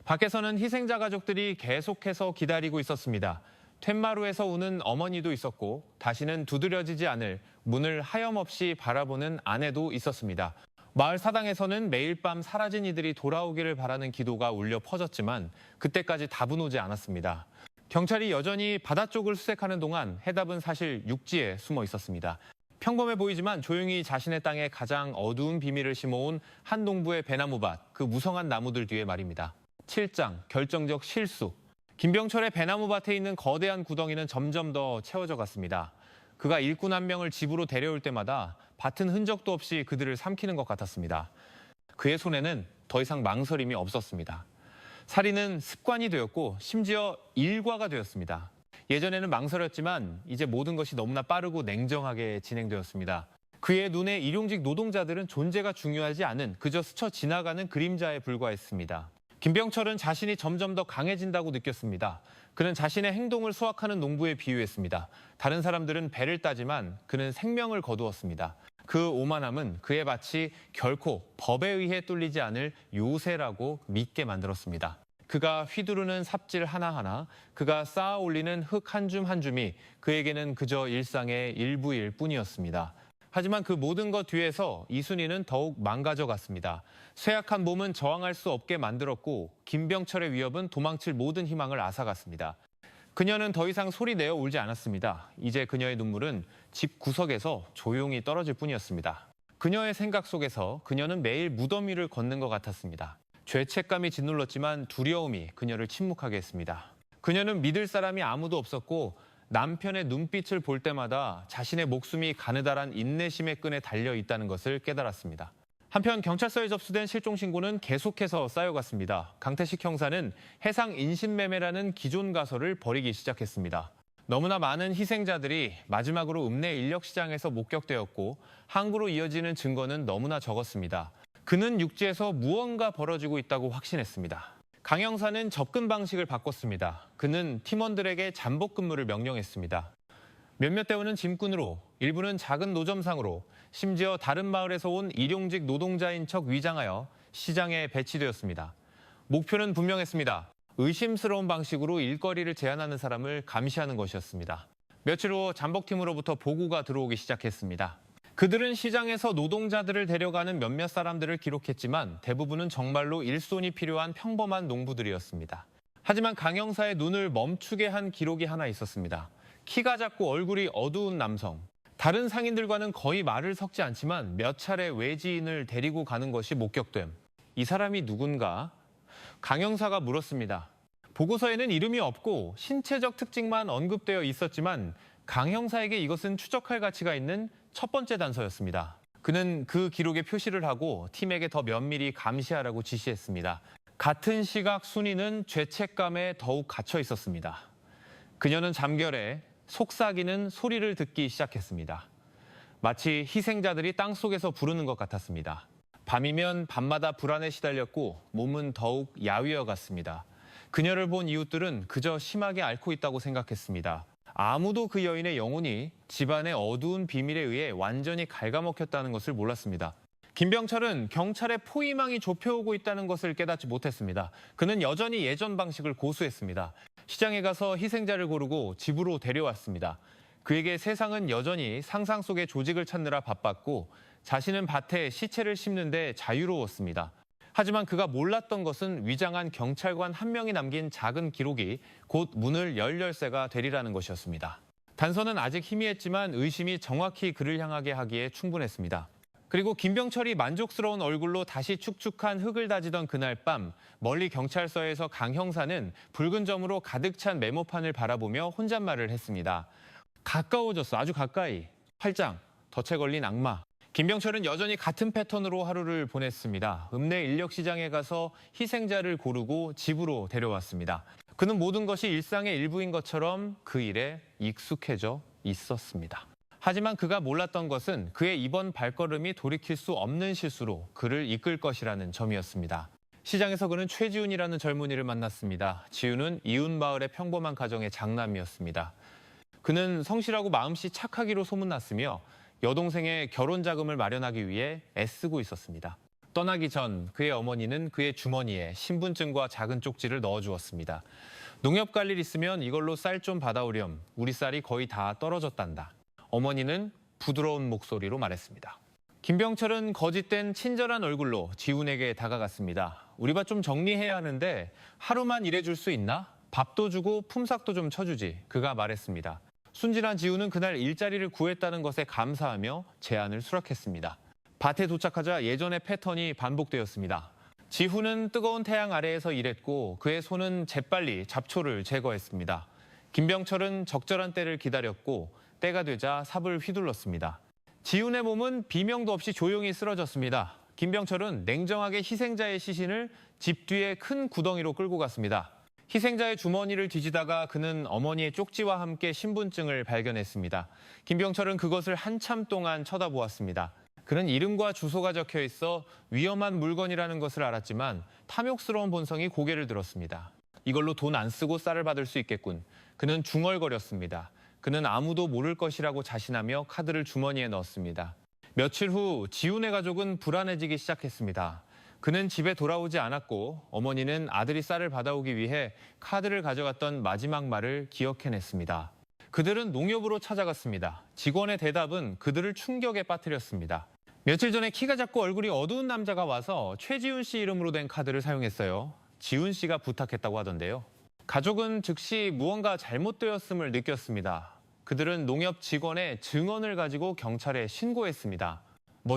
밖에서는 희생자 가족들이 계속해서 기다리고 있었습니다. 툇마루에서 우는 어머니도 있었고 다시는 두드려지지 않을 문을 하염없이 바라보는 아내도 있었습니다. 마을 사당에서는 매일 밤 사라진 이들이 돌아오기를 바라는 기도가 울려 퍼졌지만 그때까지 답은 오지 않았습니다. 경찰이 여전히 바다 쪽을 수색하는 동안 해답은 사실 육지에 숨어 있었습니다. 평범해 보이지만 조용히 자신의 땅에 가장 어두운 비밀을 심어온 한 농부의 배나무밭, 그 무성한 나무들 뒤에 말입니다. 7장, 결정적 실수. 김병철의 배나무밭에 있는 거대한 구덩이는 점점 더 채워져 갔습니다. 그가 일꾼 한 명을 집으로 데려올 때마다 밭은 흔적도 없이 그들을 삼키는 것 같았습니다. 그의 손에는 더 이상 망설임이 없었습니다. 살인은 습관이 되었고 심지어 일과가 되었습니다. 예전에는 망설였지만 이제 모든 것이 너무나 빠르고 냉정하게 진행되었습니다. 그의 눈에 일용직 노동자들은 존재가 중요하지 않은 그저 스쳐 지나가는 그림자에 불과했습니다. 김병철은 자신이 점점 더 강해진다고 느꼈습니다. 그는 자신의 행동을 수확하는 농부에 비유했습니다. 다른 사람들은 배를 따지만 그는 생명을 거두었습니다. 그 오만함은 그의 밭이 결코 법에 의해 뚫리지 않을 요새라고 믿게 만들었습니다. 그가 휘두르는 삽질 하나하나, 그가 쌓아 올리는 흙 한 줌 한 줌이 그에게는 그저 일상의 일부일 뿐이었습니다. 하지만 그 모든 것 뒤에서 이순희는 더욱 망가져갔습니다. 쇠약한 몸은 저항할 수 없게 만들었고 김병철의 위협은 도망칠 모든 희망을 앗아갔습니다. 그녀는 더 이상 소리 내어 울지 않았습니다. 이제 그녀의 눈물은 집 구석에서 조용히 떨어질 뿐이었습니다. 그녀의 생각 속에서 그녀는 매일 무덤 위를 걷는 것 같았습니다. 죄책감이 짓눌렀지만 두려움이 그녀를 침묵하게 했습니다. 그녀는 믿을 사람이 아무도 없었고 남편의 눈빛을 볼 때마다 자신의 목숨이 가느다란 인내심의 끈에 달려 있다는 것을 깨달았습니다. 한편 경찰서에 접수된 실종 신고는 계속해서 쌓여갔습니다. 강태식 형사는 해상 인신매매라는 기존 가설을 벌이기 시작했습니다. 너무나 많은 희생자들이 마지막으로 읍내 인력시장에서 목격되었고 항구로 이어지는 증거는 너무나 적었습니다. 그는 육지에서 무언가 벌어지고 있다고 확신했습니다. 강 형사는 접근 방식을 바꿨습니다. 그는 팀원들에게 잠복 근무를 명령했습니다. 몇몇 대원은 짐꾼으로, 일부는 작은 노점상으로, 심지어 다른 마을에서 온 일용직 노동자인 척 위장하여 시장에 배치되었습니다. 목표는 분명했습니다. 의심스러운 방식으로 일거리를 제한하는 사람을 감시하는 것이었습니다. 며칠 후 잠복팀으로부터 보고가 들어오기 시작했습니다. 그들은 시장에서 노동자들을 데려가는 몇몇 사람들을 기록했지만 대부분은 정말로 일손이 필요한 평범한 농부들이었습니다. 하지만 강 형사의 눈을 멈추게 한 기록이 하나 있었습니다. 키가 작고 얼굴이 어두운 남성. 다른 상인들과는 거의 말을 섞지 않지만 몇 차례 외지인을 데리고 가는 것이 목격됨. 이 사람이 누군가? 강 형사가 물었습니다. 보고서에는 이름이 없고 신체적 특징만 언급되어 있었지만 강 형사에게 이것은 추적할 가치가 있는 첫 번째 단서였습니다. 그는 그 기록에 표시를 하고 팀에게 더 면밀히 감시하라고 지시했습니다. 같은 시각 순이는 죄책감에 더욱 갇혀 있었습니다. 그녀는 잠결에 속삭이는 소리를 듣기 시작했습니다. 마치 희생자들이 땅속에서 부르는 것 같았습니다. 밤이면 밤마다 불안에 시달렸고 몸은 더욱 야위어 갔습니다. 그녀를 본 이웃들은 그저 심하게 앓고 있다고 생각했습니다. 아무도 그 여인의 영혼이 집안의 어두운 비밀에 의해 완전히 갉아먹혔다는 것을 몰랐습니다. 김병철은 경찰의 포위망이 좁혀오고 있다는 것을 깨닫지 못했습니다. 그는 여전히 예전 방식을 고수했습니다. 시장에 가서 희생자를 고르고 집으로 데려왔습니다. 그에게 세상은 여전히 상상 속의 조직을 찾느라 바빴고 자신은 밭에 시체를 심는데 자유로웠습니다. 하지만 그가 몰랐던 것은 위장한 경찰관 한 명이 남긴 작은 기록이 곧 문을 열 열쇠가 되리라는 것이었습니다. 단서는 아직 희미했지만 의심이 정확히 그를 향하게 하기에 충분했습니다. 그리고 김병철이 만족스러운 얼굴로 다시 축축한 흙을 다지던 그날 밤 멀리 경찰서에서 강 형사는 붉은 점으로 가득 찬 메모판을 바라보며 혼잣말을 했습니다. 가까워졌어, 아주 가까이. 팔짱, 덫에 걸린 악마. 김병철은 여전히 같은 패턴으로 하루를 보냈습니다. 읍내 인력시장에 가서 희생자를 고르고 집으로 데려왔습니다. 그는 모든 것이 일상의 일부인 것처럼 그 일에 익숙해져 있었습니다. 하지만 그가 몰랐던 것은 그의 이번 발걸음이 돌이킬 수 없는 실수로 그를 이끌 것이라는 점이었습니다. 시장에서 그는 최지훈이라는 젊은이를 만났습니다. 지훈은 이웃마을의 평범한 가정의 장남이었습니다. 그는 성실하고 마음씨 착하기로 소문났으며 여동생의 결혼 자금을 마련하기 위해 애쓰고 있었습니다. 떠나기 전 그의 어머니는 그의 주머니에 신분증과 작은 쪽지를 넣어주었습니다. 농협 갈 일 있으면 이걸로 쌀 좀 받아오렴. 우리 쌀이 거의 다 떨어졌단다. 어머니는 부드러운 목소리로 말했습니다. 김병철은 거짓된 친절한 얼굴로 지훈에게 다가갔습니다. 우리 밭 좀 정리해야 하는데 하루만 일해줄 수 있나? 밥도 주고 품삯도 좀 쳐주지. 그가 말했습니다. 순진한 지훈은 그날 일자리를 구했다는 것에 감사하며 제안을 수락했습니다. 밭에 도착하자 예전의 패턴이 반복되었습니다. 지훈은 뜨거운 태양 아래에서 일했고 그의 손은 재빨리 잡초를 제거했습니다. 김병철은 적절한 때를 기다렸고 때가 되자 삽을 휘둘렀습니다. 지훈의 몸은 비명도 없이 조용히 쓰러졌습니다. 김병철은 냉정하게 희생자의 시신을 집 뒤에 큰 구덩이로 끌고 갔습니다. 희생자의 주머니를 뒤지다가 그는 어머니의 쪽지와 함께 신분증을 발견했습니다. 김병철은 그것을 한참 동안 쳐다보았습니다. 그는 이름과 주소가 적혀 있어 위험한 물건이라는 것을 알았지만 탐욕스러운 본성이 고개를 들었습니다. 이걸로 돈 안 쓰고 쌀을 받을 수 있겠군. 그는 중얼거렸습니다. 그는 아무도 모를 것이라고 자신하며 카드를 주머니에 넣었습니다. 며칠 후 지훈의 가족은 불안해지기 시작했습니다. 그는 집에 돌아오지 않았고 어머니는 아들이 쌀을 받아오기 위해 카드를 가져갔던 마지막 말을 기억해냈습니다. 그들은 농협으로 찾아갔습니다. 직원의 대답은 그들을 충격에 빠뜨렸습니다. 며칠 전에 키가 작고 얼굴이 어두운 남자가 와서 최지훈 씨 이름으로 된 카드를 사용했어요. 지훈 씨가 부탁했다고 하던데요. 가족은 즉시 무언가 잘못되었음을 느꼈습니다. 그들은 농협 직원의 증언을 가지고 경찰에 신고했습니다.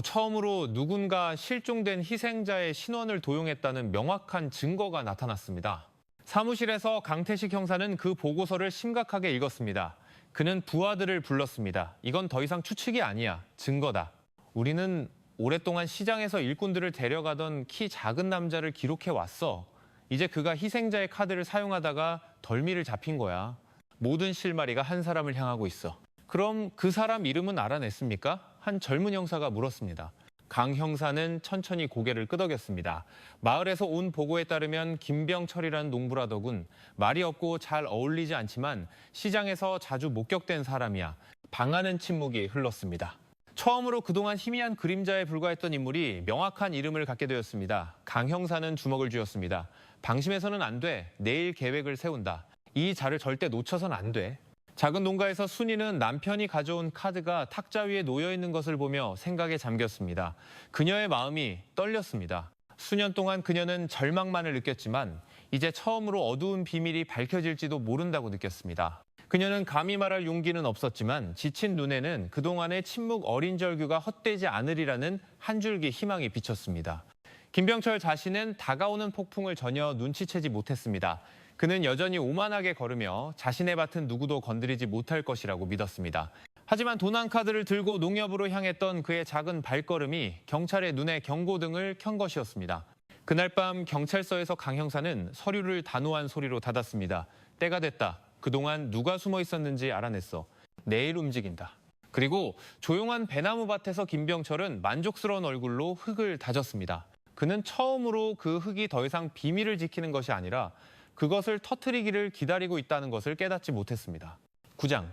처음으로 누군가 실종된 희생자의 신원을 도용했다는 명확한 증거가 나타났습니다. 사무실에서 강태식 형사는 그 보고서를 심각하게 읽었습니다. 그는 부하들을 불렀습니다. 이건 더 이상 추측이 아니야. 증거다. 우리는 오랫동안 시장에서 일꾼들을 데려가던 키 작은 남자를 기록해 왔어. 이제 그가 희생자의 카드를 사용하다가 덜미를 잡힌 거야. 모든 실마리가 한 사람을 향하고 있어. 그럼 그 사람 이름은 알아냈습니까? 한 젊은 형사가 물었습니다. 강 형사는 천천히 고개를 끄덕였습니다. 마을에서 온 보고에 따르면 김병철이라는 농부라더군. 말이 없고 잘 어울리지 않지만 시장에서 자주 목격된 사람이야. 방하는 침묵이 흘렀습니다. 처음으로 그동안 희미한 그림자에 불과했던 인물이 명확한 이름을 갖게 되었습니다. 강 형사는 주먹을 쥐었습니다. 방심해서는 안 돼. 내일 계획을 세운다. 이 자를 절대 놓쳐선 안 돼. 작은 농가에서 순이는 남편이 가져온 카드가 탁자 위에 놓여 있는 것을 보며 생각에 잠겼습니다. 그녀의 마음이 떨렸습니다. 수년 동안 그녀는 절망만을 느꼈지만 이제 처음으로 어두운 비밀이 밝혀질지도 모른다고 느꼈습니다. 그녀는 감히 말할 용기는 없었지만 지친 눈에는 그동안의 침묵 어린 절규가 헛되지 않으리라는 한 줄기 희망이 비쳤습니다. 김병철 자신은 다가오는 폭풍을 전혀 눈치채지 못했습니다. 그는 여전히 오만하게 걸으며 자신의 밭은 누구도 건드리지 못할 것이라고 믿었습니다. 하지만 도난 카드를 들고 농협으로 향했던 그의 작은 발걸음이 경찰의 눈에 경고등을 켠 것이었습니다. 그날 밤 경찰서에서 강 형사는 서류를 단호한 소리로 닫았습니다. 때가 됐다. 그동안 누가 숨어 있었는지 알아냈어. 내일 움직인다. 그리고 조용한 배나무 밭에서 김병철은 만족스러운 얼굴로 흙을 다졌습니다. 그는 처음으로 그 흙이 더 이상 비밀을 지키는 것이 아니라 그것을 터뜨리기를 기다리고 있다는 것을 깨닫지 못했습니다. 9장,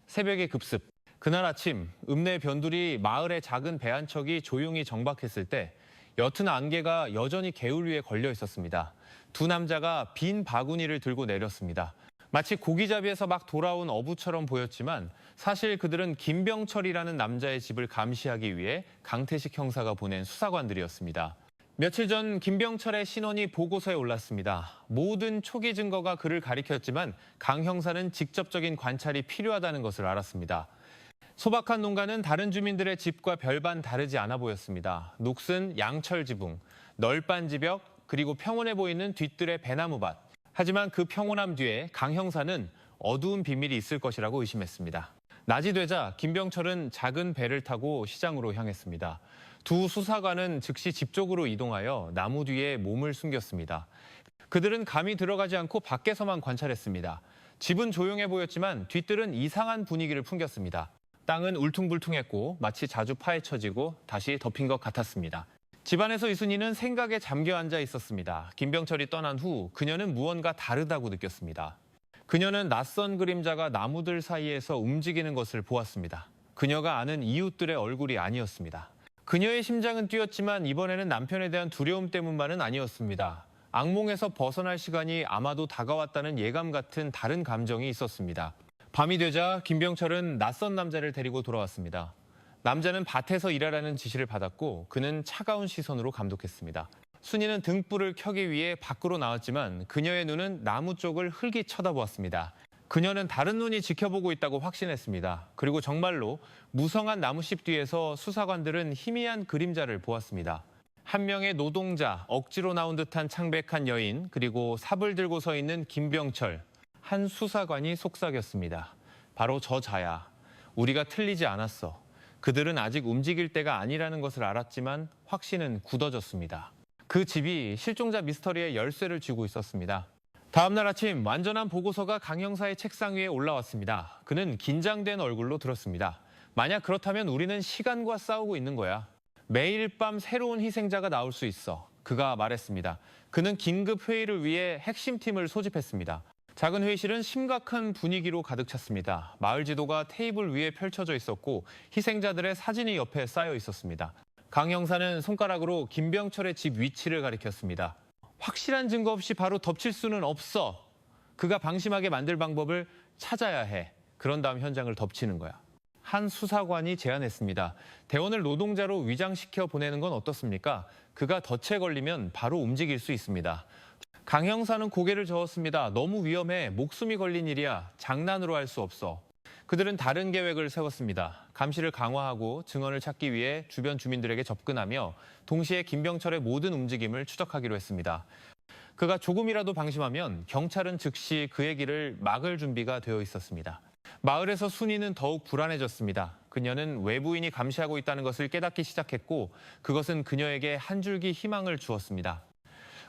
새벽의 급습. 그날 아침 읍내 변두리 마을의 작은 배 한 척이 조용히 정박했을 때 옅은 안개가 여전히 개울 위에 걸려 있었습니다. 두 남자가 빈 바구니를 들고 내렸습니다. 마치 고기잡이에서 막 돌아온 어부처럼 보였지만 사실 그들은 김병철이라는 남자의 집을 감시하기 위해 강태식 형사가 보낸 수사관들이었습니다. 며칠 전 김병철의 신원이 보고서에 올랐습니다. 모든 초기 증거가 그를 가리켰지만 강 형사는 직접적인 관찰이 필요하다는 것을 알았습니다. 소박한 농가는 다른 주민들의 집과 별반 다르지 않아 보였습니다. 녹슨 양철 지붕, 널빤 지벽, 그리고 평온해 보이는 뒤뜰의 배나무밭. 하지만 그 평온함 뒤에 강 형사는 어두운 비밀이 있을 것이라고 의심했습니다. 낮이 되자 김병철은 작은 배를 타고 시장으로 향했습니다. 두 수사관은 즉시 집 쪽으로 이동하여 나무 뒤에 몸을 숨겼습니다. 그들은 감히 들어가지 않고 밖에서만 관찰했습니다. 집은 조용해 보였지만 뒤뜰은 이상한 분위기를 풍겼습니다. 땅은 울퉁불퉁했고 마치 자주 파헤쳐지고 다시 덮인 것 같았습니다. 집안에서 이순희는 생각에 잠겨 앉아 있었습니다. 김병철이 떠난 후 그녀는 무언가 다르다고 느꼈습니다. 그녀는 낯선 그림자가 나무들 사이에서 움직이는 것을 보았습니다. 그녀가 아는 이웃들의 얼굴이 아니었습니다. 그녀의 심장은 뛰었지만 이번에는 남편에 대한 두려움 때문만은 아니었습니다. 악몽에서 벗어날 시간이 아마도 다가왔다는 예감 같은 다른 감정이 있었습니다. 밤이 되자 김병철은 낯선 남자를 데리고 돌아왔습니다. 남자는 밭에서 일하라는 지시를 받았고 그는 차가운 시선으로 감독했습니다. 순이는 등불을 켜기 위해 밖으로 나왔지만 그녀의 눈은 나무 쪽을 흘기 쳐다보았습니다. 그녀는 다른 눈이 지켜보고 있다고 확신했습니다. 그리고 정말로 무성한 나무숲 뒤에서 수사관들은 희미한 그림자를 보았습니다. 한 명의 노동자, 억지로 나온 듯한 창백한 여인, 그리고 삽을 들고 서 있는 김병철. 한 수사관이 속삭였습니다. 바로 저 자야. 우리가 틀리지 않았어. 그들은 아직 움직일 때가 아니라는 것을 알았지만 확신은 굳어졌습니다. 그 집이 실종자 미스터리의 열쇠를 쥐고 있었습니다. 다음 날 아침 완전한 보고서가 강 형사의 책상 위에 올라왔습니다. 그는 긴장된 얼굴로 들었습니다. 만약 그렇다면 우리는 시간과 싸우고 있는 거야. 매일 밤 새로운 희생자가 나올 수 있어. 그가 말했습니다. 그는 긴급 회의를 위해 핵심팀을 소집했습니다. 작은 회의실은 심각한 분위기로 가득 찼습니다. 마을 지도가 테이블 위에 펼쳐져 있었고 희생자들의 사진이 옆에 쌓여 있었습니다. 강 형사는 손가락으로 김병철의 집 위치를 가리켰습니다. 확실한 증거 없이 바로 덮칠 수는 없어. 그가 방심하게 만들 방법을 찾아야 해. 그런 다음 현장을 덮치는 거야. 한 수사관이 제안했습니다. 대원을 노동자로 위장시켜 보내는 건 어떻습니까? 그가 덫에 걸리면 바로 움직일 수 있습니다. 강 형사는 고개를 저었습니다. 너무 위험해. 목숨이 걸린 일이야. 장난으로 할 수 없어. 그들은 다른 계획을 세웠습니다. 감시를 강화하고 증언을 찾기 위해 주변 주민들에게 접근하며 동시에 김병철의 모든 움직임을 추적하기로 했습니다. 그가 조금이라도 방심하면 경찰은 즉시 그의 길을 막을 준비가 되어 있었습니다. 마을에서 순이는 더욱 불안해졌습니다. 그녀는 외부인이 감시하고 있다는 것을 깨닫기 시작했고 그것은 그녀에게 한 줄기 희망을 주었습니다.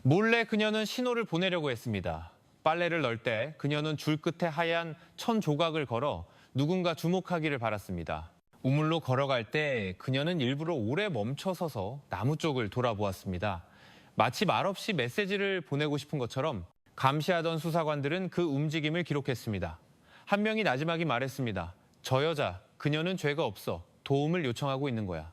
몰래 그녀는 신호를 보내려고 했습니다. 빨래를 널 때 그녀는 줄 끝에 하얀 천 조각을 걸어 누군가 주목하기를 바랐습니다. 우물로 걸어갈 때 그녀는 일부러 오래 멈춰서서 나무 쪽을 돌아보았습니다. 마치 말없이 메시지를 보내고 싶은 것처럼 감시하던 수사관들은 그 움직임을 기록했습니다. 한 명이 나지막이 말했습니다. 저 여자, 그녀는 죄가 없어. 도움을 요청하고 있는 거야.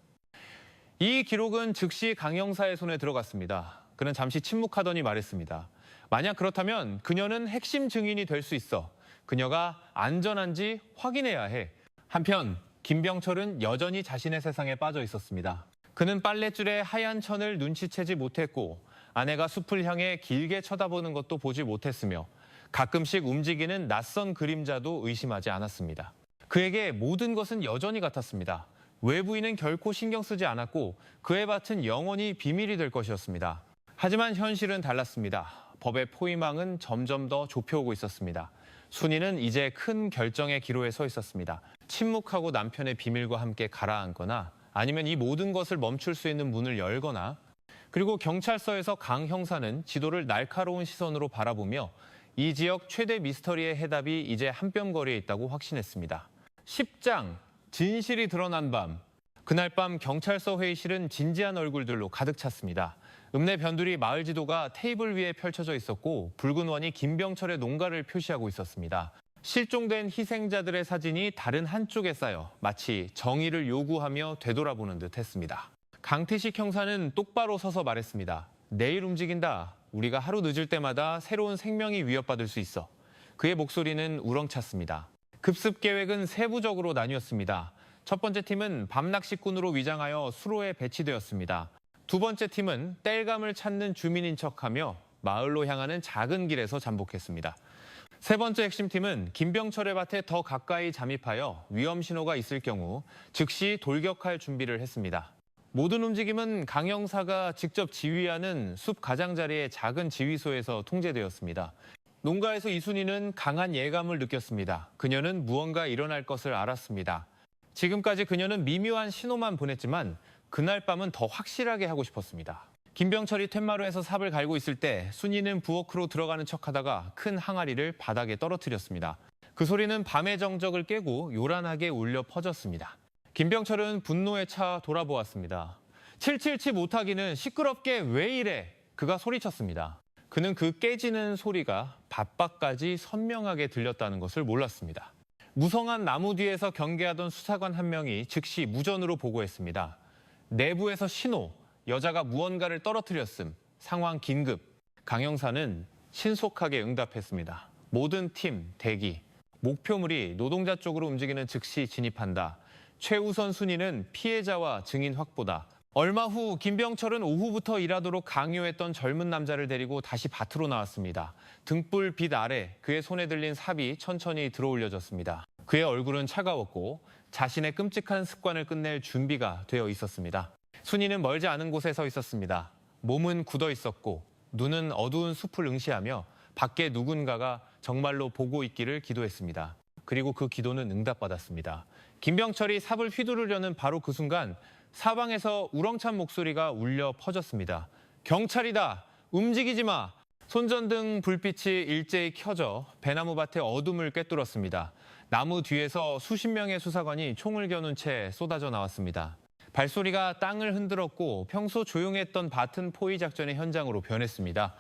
이 기록은 즉시 강 형사의 손에 들어갔습니다. 그는 잠시 침묵하더니 말했습니다. 만약 그렇다면 그녀는 핵심 증인이 될 수 있어. 그녀가 안전한지 확인해야 해. 한편 김병철은 여전히 자신의 세상에 빠져 있었습니다. 그는 빨랫줄에 하얀 천을 눈치채지 못했고 아내가 숲을 향해 길게 쳐다보는 것도 보지 못했으며 가끔씩 움직이는 낯선 그림자도 의심하지 않았습니다. 그에게 모든 것은 여전히 같았습니다. 외부인은 결코 신경 쓰지 않았고 그의 밭은 영원히 비밀이 될 것이었습니다. 하지만 현실은 달랐습니다. 법의 포위망은 점점 더 좁혀오고 있었습니다. 순이는 이제 큰 결정의 기로에 서 있었습니다. 침묵하고 남편의 비밀과 함께 가라앉거나 아니면 이 모든 것을 멈출 수 있는 문을 열거나 그리고 경찰서에서 강 형사는 지도를 날카로운 시선으로 바라보며 이 지역 최대 미스터리의 해답이 이제 한 뼘 거리에 있다고 확신했습니다. 10장, 진실이 드러난 밤. 그날 밤 경찰서 회의실은 진지한 얼굴들로 가득 찼습니다. 읍내 변두리 마을 지도가 테이블 위에 펼쳐져 있었고 붉은 원이 김병철의 농가를 표시하고 있었습니다. 실종된 희생자들의 사진이 다른 한쪽에 쌓여 마치 정의를 요구하며 되돌아보는 듯 했습니다. 강태식 형사는 똑바로 서서 말했습니다. 내일 움직인다. 우리가 하루 늦을 때마다 새로운 생명이 위협받을 수 있어. 그의 목소리는 우렁찼습니다. 급습 계획은 세부적으로 나뉘었습니다. 첫 번째 팀은 밤낚시꾼으로 위장하여 수로에 배치되었습니다. 두 번째 팀은 땔감을 찾는 주민인 척하며 마을로 향하는 작은 길에서 잠복했습니다. 세 번째 핵심 팀은 김병철의 밭에 더 가까이 잠입하여 위험 신호가 있을 경우 즉시 돌격할 준비를 했습니다. 모든 움직임은 강 형사가 직접 지휘하는 숲 가장자리의 작은 지휘소에서 통제되었습니다. 농가에서 이순희는 강한 예감을 느꼈습니다. 그녀는 무언가 일어날 것을 알았습니다. 지금까지 그녀는 미묘한 신호만 보냈지만 그날 밤은 더 확실하게 하고 싶었습니다. 김병철이 툇마루에서 삽을 갈고 있을 때 순이는 부엌으로 들어가는 척하다가 큰 항아리를 바닥에 떨어뜨렸습니다. 그 소리는 밤의 정적을 깨고 요란하게 울려 퍼졌습니다. 김병철은 분노에 차 돌아보았습니다. 777 못하기는 시끄럽게 왜 이래? 그가 소리쳤습니다. 그는 그 깨지는 소리가 밭 밖까지 선명하게 들렸다는 것을 몰랐습니다. 무성한 나무 뒤에서 경계하던 수사관 한 명이 즉시 무전으로 보고했습니다. 내부에서 신호, 여자가 무언가를 떨어뜨렸음, 상황 긴급. 강 형사는 신속하게 응답했습니다. 모든 팀 대기, 목표물이 노동자 쪽으로 움직이는 즉시 진입한다. 최우선 순위는 피해자와 증인 확보다. 얼마 후 김병철은 오후부터 일하도록 강요했던 젊은 남자를 데리고 다시 밭으로 나왔습니다. 등불 빛 아래 그의 손에 들린 삽이 천천히 들어올려졌습니다. 그의 얼굴은 차가웠고 자신의 끔찍한 습관을 끝낼 준비가 되어 있었습니다. 순이는 멀지 않은 곳에 서 있었습니다. 몸은 굳어 있었고 눈은 어두운 숲을 응시하며 밖에 누군가가 정말로 보고 있기를 기도했습니다. 그리고 그 기도는 응답받았습니다. 김병철이 삽을 휘두르려는 바로 그 순간 사방에서 우렁찬 목소리가 울려 퍼졌습니다. 경찰이다! 움직이지 마! 손전등 불빛이 일제히 켜져 배나무 밭의 어둠을 꿰뚫었습니다. 나무 뒤에서 수십 명의 수사관이 총을 겨눈 채 쏟아져 나왔습니다. 발소리가 땅을 흔들었고 평소 조용했던 밭은 포위 작전의 현장으로 변했습니다.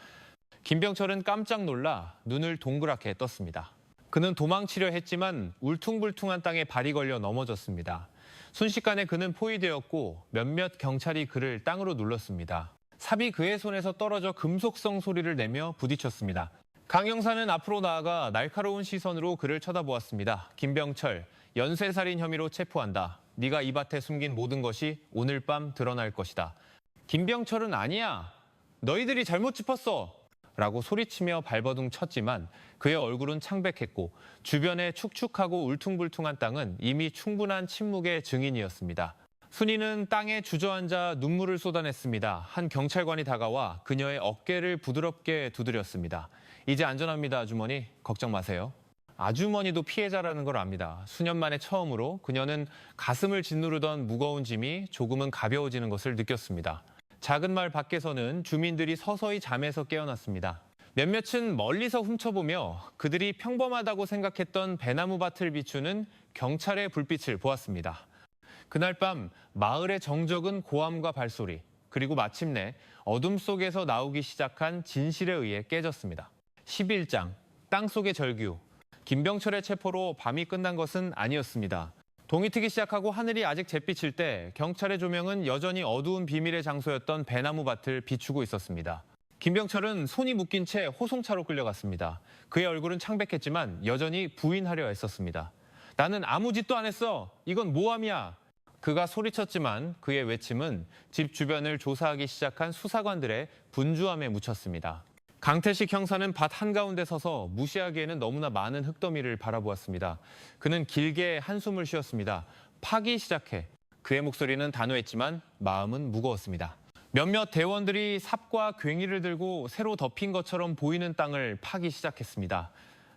김병철은 깜짝 놀라 눈을 동그랗게 떴습니다. 그는 도망치려 했지만 울퉁불퉁한 땅에 발이 걸려 넘어졌습니다. 순식간에 그는 포위되었고 몇몇 경찰이 그를 땅으로 눌렀습니다. 삽이 그의 손에서 떨어져 금속성 소리를 내며 부딪혔습니다. 강 형사는 앞으로 나아가 날카로운 시선으로 그를 쳐다보았습니다. 김병철, 연쇄살인 혐의로 체포한다. 네가 이 밭에 숨긴 모든 것이 오늘 밤 드러날 것이다. 김병철은 아니야. 너희들이 잘못 짚었어. 라고 소리치며 발버둥 쳤지만 그의 얼굴은 창백했고 주변의 축축하고 울퉁불퉁한 땅은 이미 충분한 침묵의 증인이었습니다. 순이는 땅에 주저앉아 눈물을 쏟아냈습니다. 한 경찰관이 다가와 그녀의 어깨를 부드럽게 두드렸습니다. 이제 안전합니다, 아주머니. 걱정 마세요. 아주머니도 피해자라는 걸 압니다. 수년 만에 처음으로 그녀는 가슴을 짓누르던 무거운 짐이 조금은 가벼워지는 것을 느꼈습니다. 작은 마을 밖에서는 주민들이 서서히 잠에서 깨어났습니다. 몇몇은 멀리서 훔쳐보며 그들이 평범하다고 생각했던 배나무 밭을 비추는 경찰의 불빛을 보았습니다. 그날 밤 마을의 정적은 고함과 발소리, 그리고 마침내 어둠 속에서 나오기 시작한 진실에 의해 깨졌습니다. 11장, 땅속의 절규. 김병철의 체포로 밤이 끝난 것은 아니었습니다. 동이 트기 시작하고 하늘이 아직 잿빛일 때 경찰의 조명은 여전히 어두운 비밀의 장소였던 배나무 밭을 비추고 있었습니다. 김병철은 손이 묶인 채 호송차로 끌려갔습니다. 그의 얼굴은 창백했지만 여전히 부인하려 애썼습니다. 나는 아무 짓도 안 했어. 이건 모함이야. 그가 소리쳤지만 그의 외침은 집 주변을 조사하기 시작한 수사관들의 분주함에 묻혔습니다. 강태식 형사는 밭 한가운데 서서 무시하기에는 너무나 많은 흙더미를 바라보았습니다. 그는 길게 한숨을 쉬었습니다. 파기 시작해. 그의 목소리는 단호했지만 마음은 무거웠습니다. 몇몇 대원들이 삽과 괭이를 들고 새로 덮인 것처럼 보이는 땅을 파기 시작했습니다.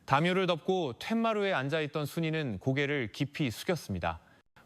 담요를 덮고 툇마루에 앉아있던 순이는 고개를 깊이 숙였습니다.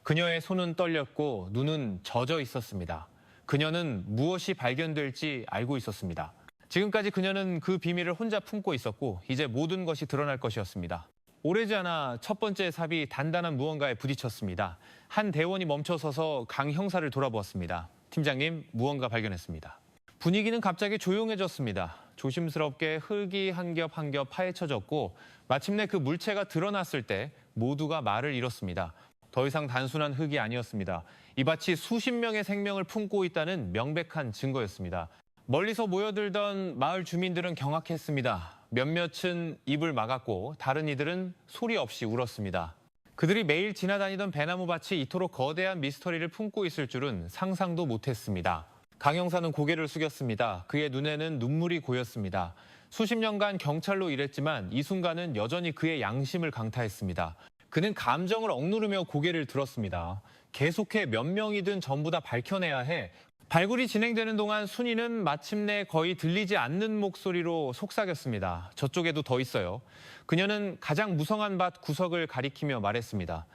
그녀의 손은 떨렸고 눈은 젖어 있었습니다. 그녀는 무엇이 발견될지 알고 있었습니다. 지금까지 그녀는 그 비밀을 혼자 품고 있었고 이제 모든 것이 드러날 것이었습니다. 오래지 않아 첫 번째 삽이 단단한 무언가에 부딪혔습니다. 한 대원이 멈춰서서 강 형사를 돌아보았습니다. 팀장님, 무언가 발견했습니다. 분위기는 갑자기 조용해졌습니다. 조심스럽게 흙이 한 겹 한 겹 파헤쳐졌고 마침내 그 물체가 드러났을 때 모두가 말을 잃었습니다. 더 이상 단순한 흙이 아니었습니다. 이 밭이 수십 명의 생명을 품고 있다는 명백한 증거였습니다. 멀리서 모여들던 마을 주민들은 경악했습니다. 몇몇은 입을 막았고 다른 이들은 소리 없이 울었습니다. 그들이 매일 지나다니던 배나무 밭이 이토록 거대한 미스터리를 품고 있을 줄은 상상도 못했습니다. 강 형사는 고개를 숙였습니다. 그의 눈에는 눈물이 고였습니다. 수십 년간 경찰로 일했지만 이 순간은 여전히 그의 양심을 강타했습니다. 그는 감정을 억누르며 고개를 들었습니다. 계속해 몇 명이든 전부 다 밝혀내야 해. 발굴이 진행되는 동안 순이는 마침내 거의 들리지 않는 목소리로 속삭였습니다. 저쪽에도 더 있어요. 그녀는 가장 무성한 밭 구석을 가리키며 말했습니다.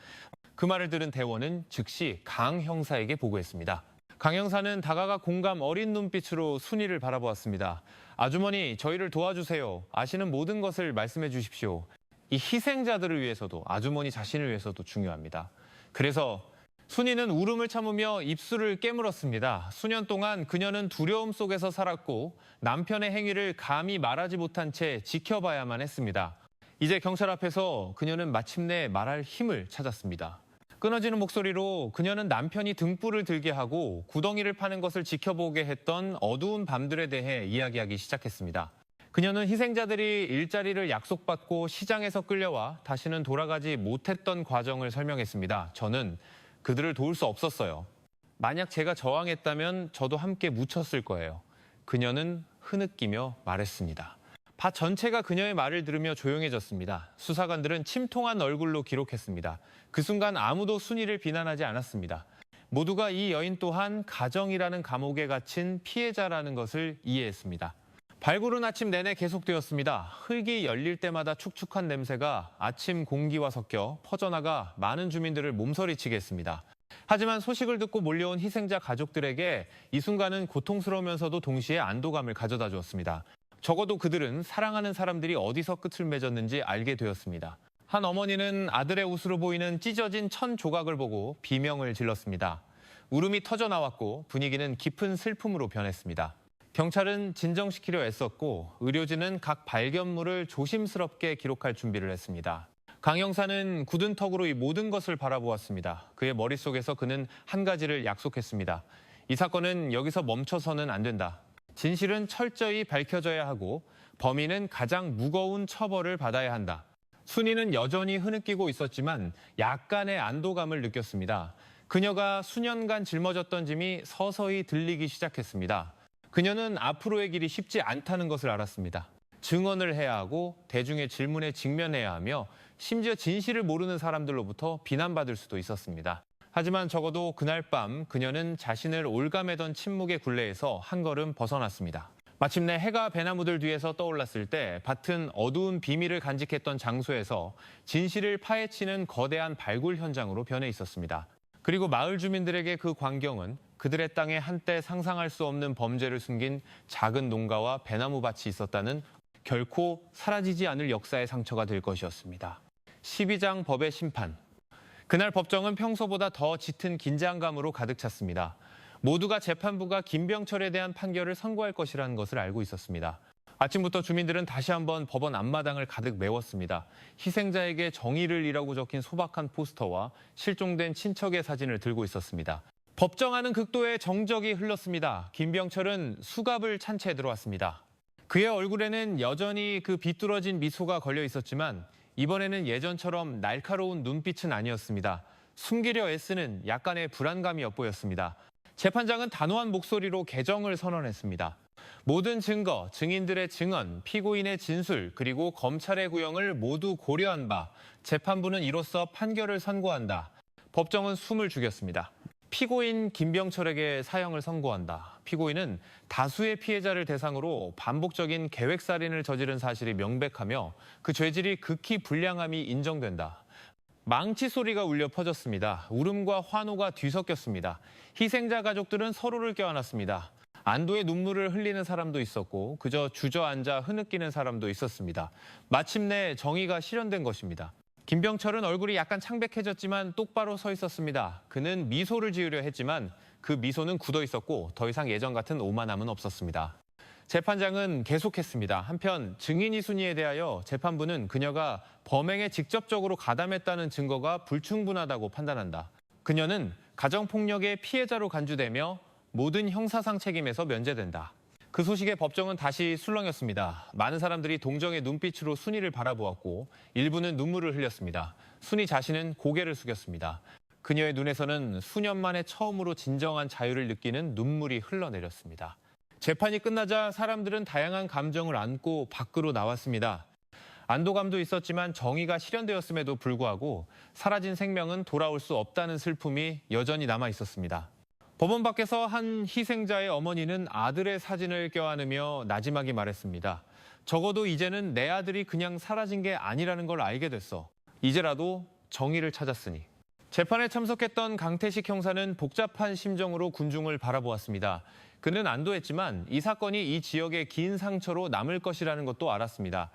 그 말을 들은 대원은 즉시 강 형사에게 보고했습니다. 강 형사는 다가가 공감 어린 눈빛으로 순이를 바라보았습니다. 아주머니, 저희를 도와주세요. 아시는 모든 것을 말씀해 주십시오. 이 희생자들을 위해서도 아주머니 자신을 위해서도 중요합니다. 그래서 순이는 울음을 참으며 입술을 깨물었습니다. 수년 동안 그녀는 두려움 속에서 살았고 남편의 행위를 감히 말하지 못한 채 지켜봐야만 했습니다. 이제 경찰 앞에서 그녀는 마침내 말할 힘을 찾았습니다. 끊어지는 목소리로 그녀는 남편이 등불을 들게 하고 구덩이를 파는 것을 지켜보게 했던 어두운 밤들에 대해 이야기하기 시작했습니다. 그녀는 희생자들이 일자리를 약속받고 시장에서 끌려와 다시는 돌아가지 못했던 과정을 설명했습니다. 저는 그들을 도울 수 없었어요. 만약 제가 저항했다면 저도 함께 묻혔을 거예요. 그녀는 흐느끼며 말했습니다. 밭 전체가 그녀의 말을 들으며 조용해졌습니다. 수사관들은 침통한 얼굴로 기록했습니다. 그 순간 아무도 순이를 비난하지 않았습니다. 모두가 이 여인 또한 가정이라는 감옥에 갇힌 피해자라는 것을 이해했습니다. 발굴은 아침 내내 계속되었습니다. 흙이 열릴 때마다 축축한 냄새가 아침 공기와 섞여 퍼져나가 많은 주민들을 몸서리치게 했습니다. 하지만 소식을 듣고 몰려온 희생자 가족들에게 이 순간은 고통스러우면서도 동시에 안도감을 가져다 주었습니다. 적어도 그들은 사랑하는 사람들이 어디서 끝을 맺었는지 알게 되었습니다. 한 어머니는 아들의 옷으로 보이는 찢어진 천 조각을 보고 비명을 질렀습니다. 울음이 터져나왔고 분위기는 깊은 슬픔으로 변했습니다. 경찰은 진정시키려 애썼고 의료진은 각 발견물을 조심스럽게 기록할 준비를 했습니다. 강 형사는 굳은 턱으로 이 모든 것을 바라보았습니다. 그의 머릿속에서 그는 한 가지를 약속했습니다. 이 사건은 여기서 멈춰서는 안 된다. 진실은 철저히 밝혀져야 하고 범인은 가장 무거운 처벌을 받아야 한다. 순이는 여전히 흐느끼고 있었지만 약간의 안도감을 느꼈습니다. 그녀가 수년간 짊어졌던 짐이 서서히 들리기 시작했습니다. 그녀는 앞으로의 길이 쉽지 않다는 것을 알았습니다. 증언을 해야 하고 대중의 질문에 직면해야 하며 심지어 진실을 모르는 사람들로부터 비난받을 수도 있었습니다. 하지만 적어도 그날 밤 그녀는 자신을 올가매던 침묵의 굴레에서 한 걸음 벗어났습니다. 마침내 해가 배나무들 뒤에서 떠올랐을 때 밭은 어두운 비밀을 간직했던 장소에서 진실을 파헤치는 거대한 발굴 현장으로 변해 있었습니다. 그리고 마을 주민들에게 그 광경은 그들의 땅에 한때 상상할 수 없는 범죄를 숨긴 작은 농가와 배나무 밭이 있었다는 결코 사라지지 않을 역사의 상처가 될 것이었습니다. 12장 법의 심판. 그날 법정은 평소보다 더 짙은 긴장감으로 가득 찼습니다. 모두가 재판부가 김병철에 대한 판결을 선고할 것이라는 것을 알고 있었습니다. 아침부터 주민들은 다시 한번 법원 앞마당을 가득 메웠습니다. 희생자에게 정의를 이라고 적힌 소박한 포스터와 실종된 친척의 사진을 들고 있었습니다. 법정하는 극도의 정적이 흘렀습니다. 김병철은 수갑을 찬 채 들어왔습니다. 그의 얼굴에는 여전히 그 비뚤어진 미소가 걸려 있었지만 이번에는 예전처럼 날카로운 눈빛은 아니었습니다. 숨기려 애쓰는 약간의 불안감이 엿보였습니다. 재판장은 단호한 목소리로 개정을 선언했습니다. 모든 증거, 증인들의 증언, 피고인의 진술, 그리고 검찰의 구형을 모두 고려한 바 재판부는 이로써 판결을 선고한다. 법정은 숨을 죽였습니다. 피고인 김병철에게 사형을 선고한다. 피고인은 다수의 피해자를 대상으로 반복적인 계획살인을 저지른 사실이 명백하며 그 죄질이 극히 불량함이 인정된다. 망치 소리가 울려 퍼졌습니다. 울음과 환호가 뒤섞였습니다. 희생자 가족들은 서로를 껴안았습니다. 안도의 눈물을 흘리는 사람도 있었고 그저 주저앉아 흐느끼는 사람도 있었습니다. 마침내 정의가 실현된 것입니다. 김병철은 얼굴이 약간 창백해졌지만 똑바로 서 있었습니다. 그는 미소를 지으려 했지만 그 미소는 굳어 있었고 더 이상 예전 같은 오만함은 없었습니다. 재판장은 계속했습니다. 한편 증인 이순희에 대하여 재판부는 그녀가 범행에 직접적으로 가담했다는 증거가 불충분하다고 판단한다. 그녀는 가정폭력의 피해자로 간주되며 모든 형사상 책임에서 면제된다. 그 소식에 법정은 다시 술렁였습니다. 많은 사람들이 동정의 눈빛으로 순이를 바라보았고 일부는 눈물을 흘렸습니다. 순이 자신은 고개를 숙였습니다. 그녀의 눈에서는 수년 만에 처음으로 진정한 자유를 느끼는 눈물이 흘러내렸습니다. 재판이 끝나자 사람들은 다양한 감정을 안고 밖으로 나왔습니다. 안도감도 있었지만 정의가 실현되었음에도 불구하고 사라진 생명은 돌아올 수 없다는 슬픔이 여전히 남아 있었습니다. 법원 밖에서 한 희생자의 어머니는 아들의 사진을 껴안으며 나지막이 말했습니다. 적어도 이제는 내 아들이 그냥 사라진 게 아니라는 걸 알게 됐어. 이제라도 정의를 찾았으니. 재판에 참석했던 강태식 형사는 복잡한 심정으로 군중을 바라보았습니다. 그는 안도했지만 이 사건이 이 지역의 긴 상처로 남을 것이라는 것도 알았습니다.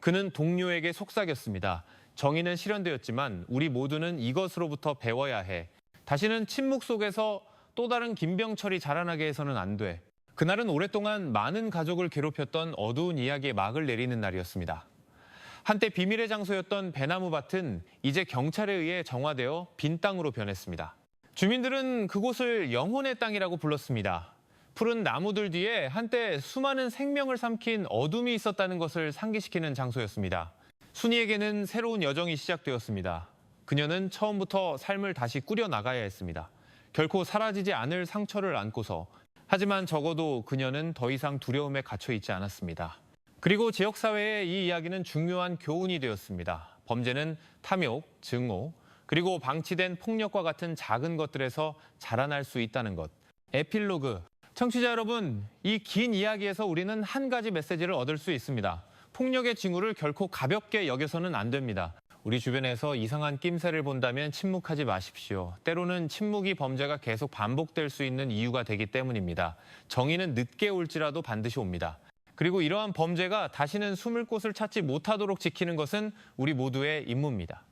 그는 동료에게 속삭였습니다. 정의는 실현되었지만 우리 모두는 이것으로부터 배워야 해. 다시는 침묵 속에서 또 다른 김병철이 자라나게 해서는 안 돼. 그날은 오랫동안 많은 가족을 괴롭혔던 어두운 이야기의 막을 내리는 날이었습니다. 한때 비밀의 장소였던 배나무 밭은 이제 경찰에 의해 정화되어 빈 땅으로 변했습니다. 주민들은 그곳을 영혼의 땅이라고 불렀습니다. 푸른 나무들 뒤에 한때 수많은 생명을 삼킨 어둠이 있었다는 것을 상기시키는 장소였습니다. 순이에게는 새로운 여정이 시작되었습니다. 그녀는 처음부터 삶을 다시 꾸려나가야 했습니다. 결코 사라지지 않을 상처를 안고서. 하지만 적어도 그녀는 더 이상 두려움에 갇혀 있지 않았습니다. 그리고 지역사회에 이 이야기는 중요한 교훈이 되었습니다. 범죄는 탐욕, 증오, 그리고 방치된 폭력과 같은 작은 것들에서 자라날 수 있다는 것. 에필로그. 청취자 여러분, 이 긴 이야기에서 우리는 한 가지 메시지를 얻을 수 있습니다. 폭력의 징후를 결코 가볍게 여겨서는 안 됩니다. 우리 주변에서 이상한 낌새를 본다면 침묵하지 마십시오. 때로는 침묵이 범죄가 계속 반복될 수 있는 이유가 되기 때문입니다. 정의는 늦게 올지라도 반드시 옵니다. 그리고 이러한 범죄가 다시는 숨을 곳을 찾지 못하도록 지키는 것은 우리 모두의 임무입니다.